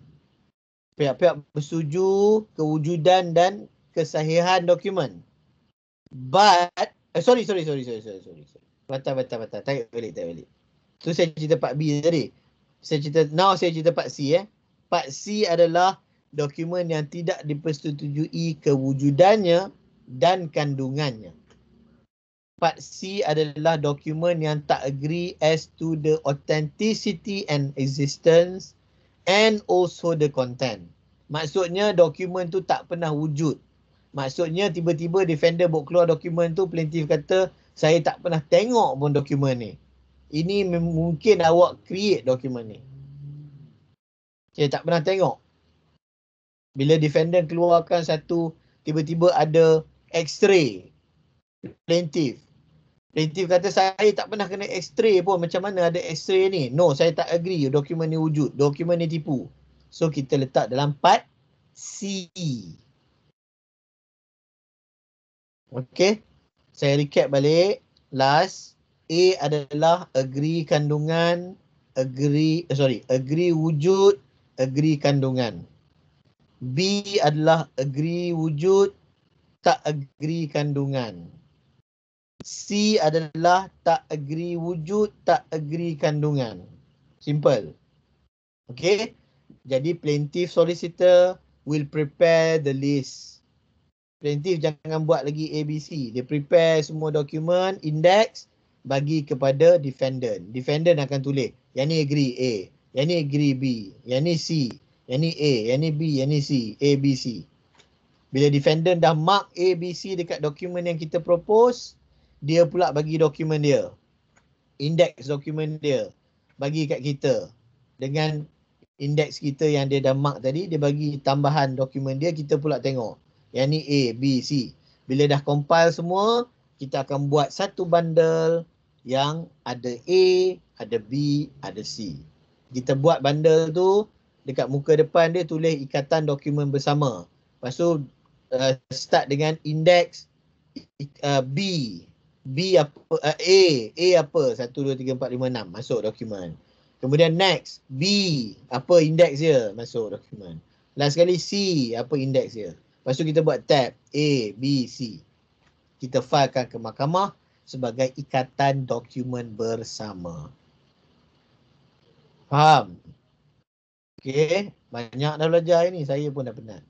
[SPEAKER 1] Pihak-pihak bersetuju kewujudan dan kesahihan dokumen. But, sorry. Batal. Tarik balik. Tu saya cerita part B tadi. Saya cerita part C. Part C adalah dokumen yang tidak dipersetujui kewujudannya dan kandungannya. Part C adalah dokumen yang tak agree as to the authenticity and existence and also the content. Maksudnya dokumen tu tak pernah wujud. Maksudnya tiba-tiba defender bawa keluar dokumen tu, plaintiff kata saya tak pernah tengok pun dokumen ni. Ini mungkin awak create dokumen ni. Saya tak pernah tengok. Bila defendant keluarkan satu, tiba-tiba ada x-ray. Plaintiff kata saya tak pernah kena x-ray pun, macam mana ada x-ray ni? No, saya tak agree dokumen ni wujud. Dokumen ni tipu. So kita letak dalam part C. Okey. Saya recap balik. Last, A adalah agree kandungan, agree wujud, agree kandungan. B adalah agree wujud, tak agree kandungan. C adalah tak agree wujud, tak agree kandungan. Simple. Okay. Jadi plaintiff solicitor will prepare the list. Plaintiff jangan buat lagi ABC. Dia prepare semua dokumen, index, bagi kepada defendant. Defendant akan tulis, yang ni agree A, yang ni agree B, yang ni C, yang ni A, yang ni B, yang ni C, A, B, C. Bila defendant dah mark A, B, C dekat dokumen yang kita propose, dia pula bagi dokumen dia. Index dokumen dia. Bagi kat kita. Dengan index kita yang dia dah mark tadi, dia bagi tambahan dokumen dia, kita pula tengok. Yang ni A, B, C. Bila dah compile semua, kita akan buat satu bundle yang ada A, ada B, ada C. Kita buat bundle tu, dekat muka depan dia tulis ikatan dokumen bersama. Lepas tu start dengan index B. B apa? A apa? 1, 2, 3, 4, 5, 6. Masuk dokumen. Kemudian next, B. Apa indeks dia? Masuk dokumen. Last sekali C. Apa indeks dia? Lepas tu kita buat tab A, B, C. Kita filekan ke mahkamah sebagai ikatan dokumen bersama. Faham? Okay. Banyak dah belajar ni. Saya pun dah penat.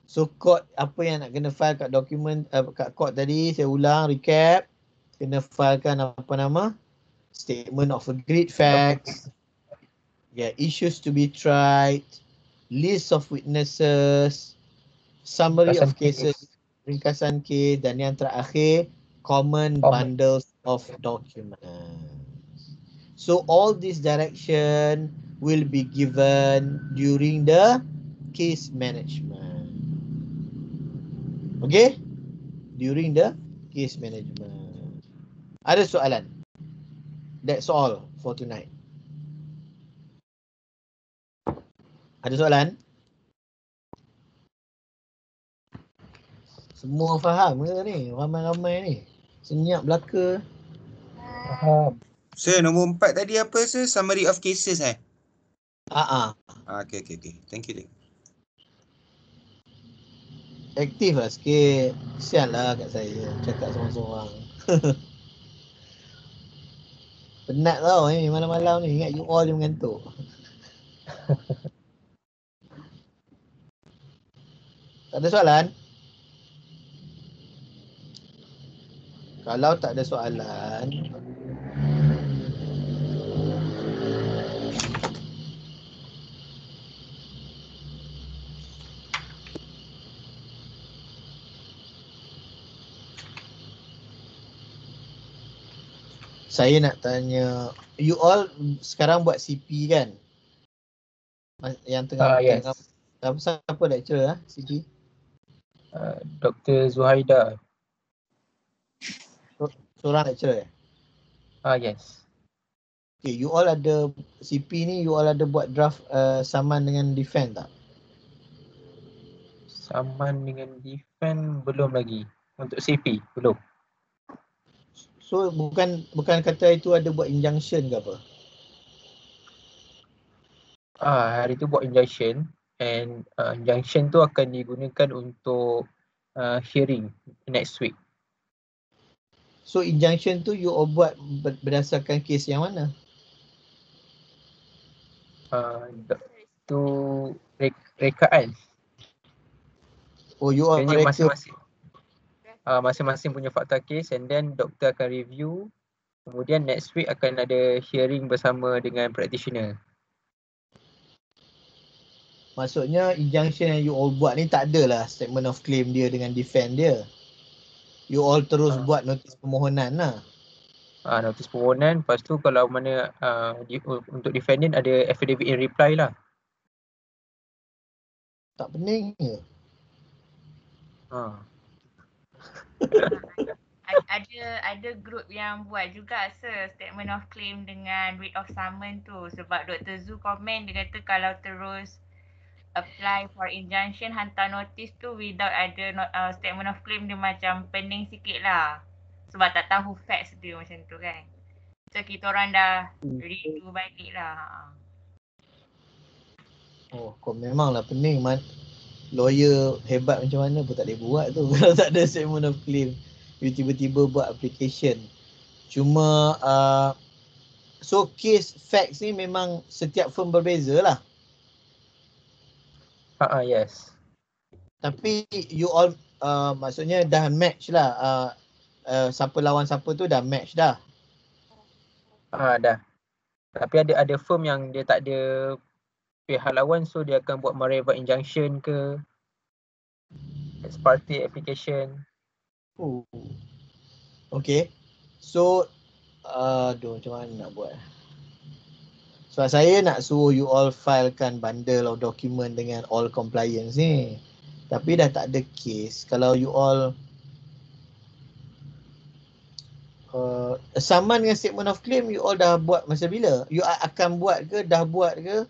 [SPEAKER 1] So kod apa yang nak kena file kat dokumen, kat kod tadi, saya ulang, recap. Kena filekan apa nama? Statement of agreed facts. Issues to be tried. List of witnesses. Summary of cases. Ringkasan kes. Dan yang terakhir, common bundles of documents. So all this direction will be given during the case management. Okay? During the case management. Ada soalan? That's all for tonight. Ada soalan? Semua faham ke ni? Ramai-ramai ni. Senyap belaka.
[SPEAKER 2] Faham.
[SPEAKER 5] Sir, nombor 4 tadi apa sir? Summary of cases Okay. Thank you.
[SPEAKER 1] Aktif lah sikit. Kesian lah kat saya. Cakap seorang-seorang. Penat tau ni malam-malam ni. Ingat you all je mengantuk. Tak ada soalan? Kalau tak ada soalan, saya nak tanya, you all sekarang buat CP kan? Yang tengah
[SPEAKER 2] Yes.
[SPEAKER 1] siapa lecturer CP?
[SPEAKER 2] Dr. Zuhaida.
[SPEAKER 1] Seorang lecturer?
[SPEAKER 2] Yes.
[SPEAKER 1] Okay, you all ada CP ni, you all ada buat draft saman dengan defend tak?
[SPEAKER 2] Saman dengan defend belum lagi. Untuk CP belum.
[SPEAKER 1] So bukan kata itu ada buat injunction ke apa?
[SPEAKER 2] Hari tu buat injunction, and injunction tu akan digunakan untuk hearing next week.
[SPEAKER 1] So injunction tu you all buat berdasarkan kes yang mana?
[SPEAKER 2] Tu rekaan.
[SPEAKER 1] Oh, you all
[SPEAKER 2] Sebenarnya
[SPEAKER 1] reka.
[SPEAKER 2] Masing-masing punya fakta kes, and then doktor akan review. Kemudian next week akan ada hearing bersama dengan practitioner.
[SPEAKER 1] Maksudnya injunction yang you all buat ni tak adalah statement of claim dia dengan defend dia. You all terus buat notis permohonan lah.
[SPEAKER 2] Notis permohonan, lepas tu kalau mana untuk defendant ada affidavit in reply lah.
[SPEAKER 1] Tak pening ke?
[SPEAKER 7] Ada group yang buat juga statement of claim dengan writ of summon tu, sebab Dr. Zu komen, dia kata kalau terus apply for injunction, hantar notice tu without ada statement of claim, dia macam pening sikit lah, sebab tak tahu facts dia macam tu kan. So kita orang dah redo balik lah.
[SPEAKER 1] Oh, kau memanglah pening man. Lawyer hebat macam mana pun tak boleh buat tu kalau tak ada statement of claim. You tiba-tiba buat application. Cuma so case facts ni memang setiap firm berbeza lah.
[SPEAKER 2] Yes.
[SPEAKER 1] Tapi you all maksudnya dah match lah. Siapa lawan siapa tu dah match dah.
[SPEAKER 2] Dah. Tapi ada firm yang dia tak ada pihak lawan, so dia akan buat Mareva injunction ke ex parte application.
[SPEAKER 1] Okay. So macam mana nak buat? Sebab saya nak suruh you all filekan bundle of document dengan all compliance ni. Tapi dah tak ada case. Kalau you all saman dengan statement of claim, you all dah buat masa bila? You akan buat ke? Dah buat ke?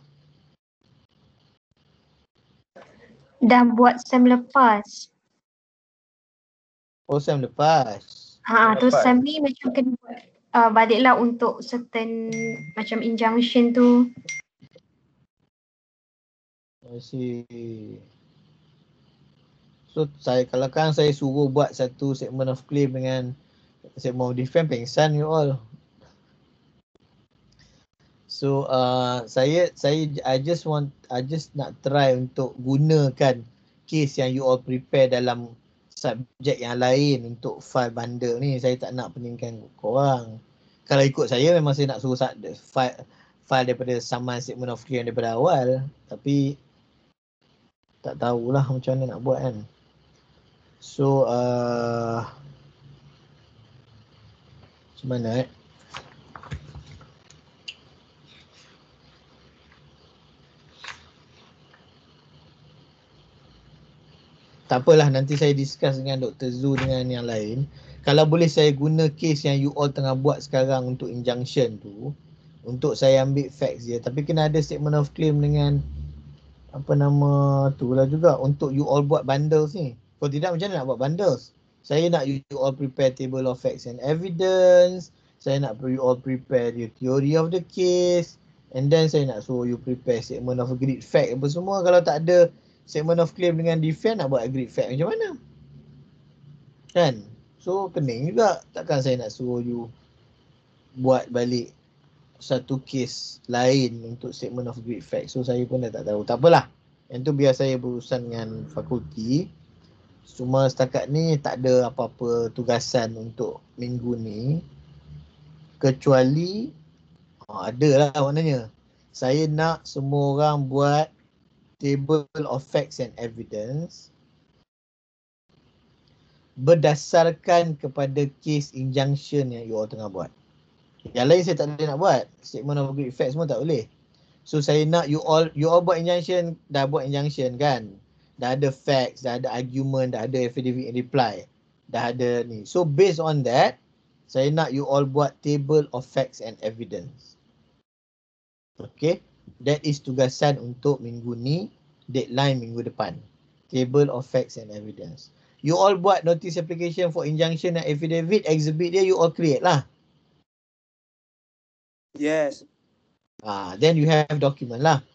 [SPEAKER 8] Dah buat SEM lepas.
[SPEAKER 1] Oh, SEM lepas.
[SPEAKER 8] Terus SEM ni macam kena buat baliklah untuk certain macam injunction tu.
[SPEAKER 1] I see. So kalau kan saya suruh buat satu statement of claim dengan statement of defense, pengsan you all. So I just nak try untuk gunakan case yang you all prepare dalam subjek yang lain untuk file bundle ni. Saya tak nak peningkan korang. Kalau ikut saya memang saya nak suruh file daripada saman statement of claim daripada awal. Tapi tak tahulah macam mana nak buat kan. So macam mana tak apalah, nanti saya discuss dengan Dr. Zu dengan yang lain. Kalau boleh saya guna case yang you all tengah buat sekarang untuk injunction tu, untuk saya ambil facts dia. Tapi kena ada statement of claim dengan apa nama tu lah juga untuk you all buat bundles ni. Kalau tidak macam mana nak buat bundles? Saya nak you all prepare table of facts and evidence. Saya nak you all prepare the theory of the case. And then saya nak suruh you prepare statement of agreed fact apa semua. Kalau tak ada statement of claim dengan defense, nak buat agreed fact macam mana? Kan? So pening juga. Takkan saya nak suruh you buat balik satu case lain untuk statement of agreed fact. So saya pun dah tak tahu. Tak apalah. Yang tu biar saya berurusan dengan fakulti. Cuma setakat ni tak ada apa-apa tugasan untuk minggu ni. Kecuali ada lah maknanya. Saya nak semua orang buat table of facts and evidence berdasarkan kepada case injunction yang you all tengah buat. Yang lain saya tak boleh nak buat. Statement of agreed facts semua tak boleh. So saya nak you all buat injunction, dah buat injunction kan. Dah ada facts, dah ada argument, dah ada affidavit in reply. Dah ada ni. So based on that, saya nak you all buat table of facts and evidence. Okay. That is tugasan untuk minggu ni, deadline minggu depan. Table of facts and evidence. You all buat notice application for injunction and affidavit, exhibit dia you all create lah.
[SPEAKER 9] Yes.
[SPEAKER 1] Then you have document lah.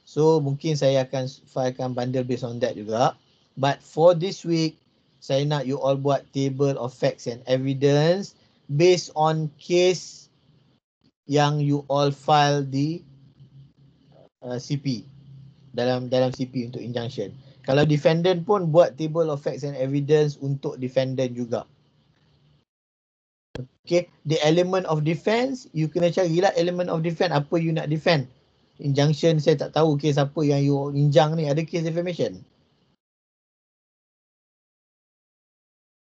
[SPEAKER 1] So mungkin saya akan filekan bundle based on that juga. But for this week, saya nak you all buat table of facts and evidence based on case yang you all file di CP. Dalam CP untuk injunction. Kalau defendant pun buat table of facts and evidence untuk defendant juga. Okay, the element of defense, you kena carilah element of defense, apa you nak defend. Injunction saya tak tahu kes apa yang you injang ni, ada case defamation.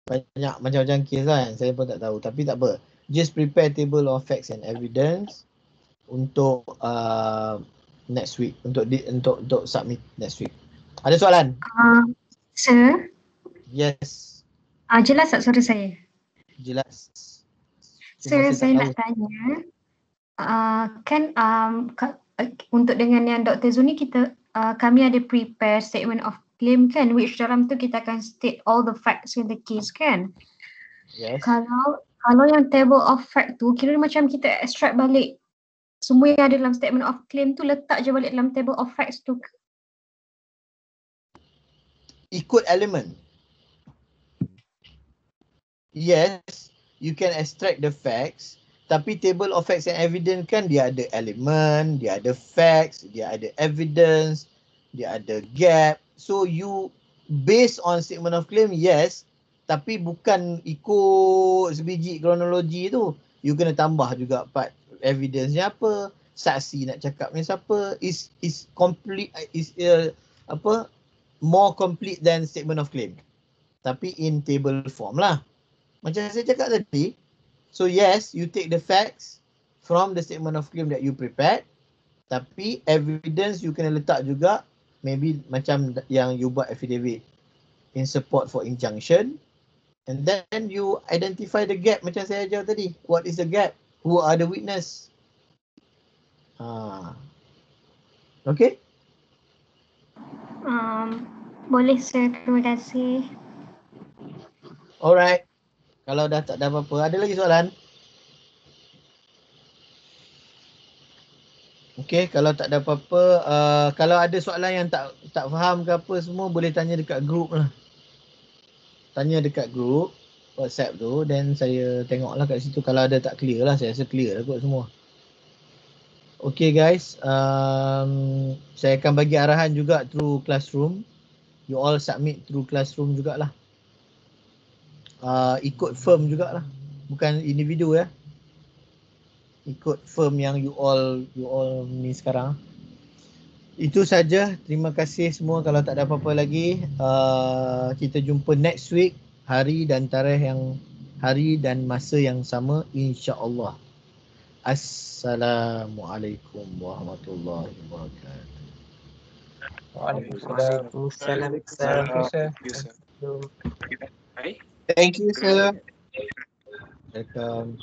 [SPEAKER 1] Banyak macam-macam kes lah, saya pun tak tahu, tapi tak apa. Just prepare table of facts and evidence untuk next week, untuk submit next week. Ada soalan?
[SPEAKER 8] Sir?
[SPEAKER 1] Yes.
[SPEAKER 8] Jelas tak suara saya?
[SPEAKER 1] Jelas.
[SPEAKER 8] Sir, saya nak tanya, untuk dengan yang Dr. Zuni, kami ada prepare statement of claim kan, which dalam tu kita akan state all the facts in the case kan?
[SPEAKER 1] Yes.
[SPEAKER 8] Kalau yang table of fact tu, kira macam kita extract balik semua yang ada dalam statement of claim tu, letak je balik dalam table of facts tu.
[SPEAKER 1] Ikut element. Yes, you can extract the facts, tapi table of facts and evidence kan dia ada element, dia ada facts, dia ada evidence, dia ada gap. So you based on statement of claim, yes, tapi bukan ikut sebiji kronologi tu. You kena tambah juga part evidence-nya apa, saksi nak cakap ni siapa, is complete, more complete than statement of claim. Tapi in table form lah. Macam saya cakap tadi. So yes, you take the facts from the statement of claim that you prepared. Tapi evidence you kena letak juga. Maybe macam yang you buat affidavit. in support for injunction. And then you identify the gap macam saya ajar tadi. What is the gap? Who are the witness? Okay?
[SPEAKER 8] Boleh sir, terima kasih.
[SPEAKER 1] Alright. Kalau dah tak ada apa-apa, ada lagi soalan? Okay, kalau tak ada apa-apa, kalau ada soalan yang tak faham ke apa semua, boleh tanya dekat group lah. Tanya dekat group WhatsApp tu, then saya tengoklah kat situ. Kalau ada tak clear lah, saya rasa clear lah kot semua. Okay guys, saya akan bagi arahan juga through classroom. You all submit through classroom jugalah. Ikut firm jugalah, bukan individu ya. Ikut firm yang you all ni sekarang. Itu saja. Terima kasih semua. Kalau tak ada apa-apa lagi, kita jumpa next week, hari dan masa yang sama, insya-Allah. Assalamualaikum warahmatullahi wabarakatuh.
[SPEAKER 2] Waalaikumsalam.
[SPEAKER 9] Thank you, sir.
[SPEAKER 1] Welcome.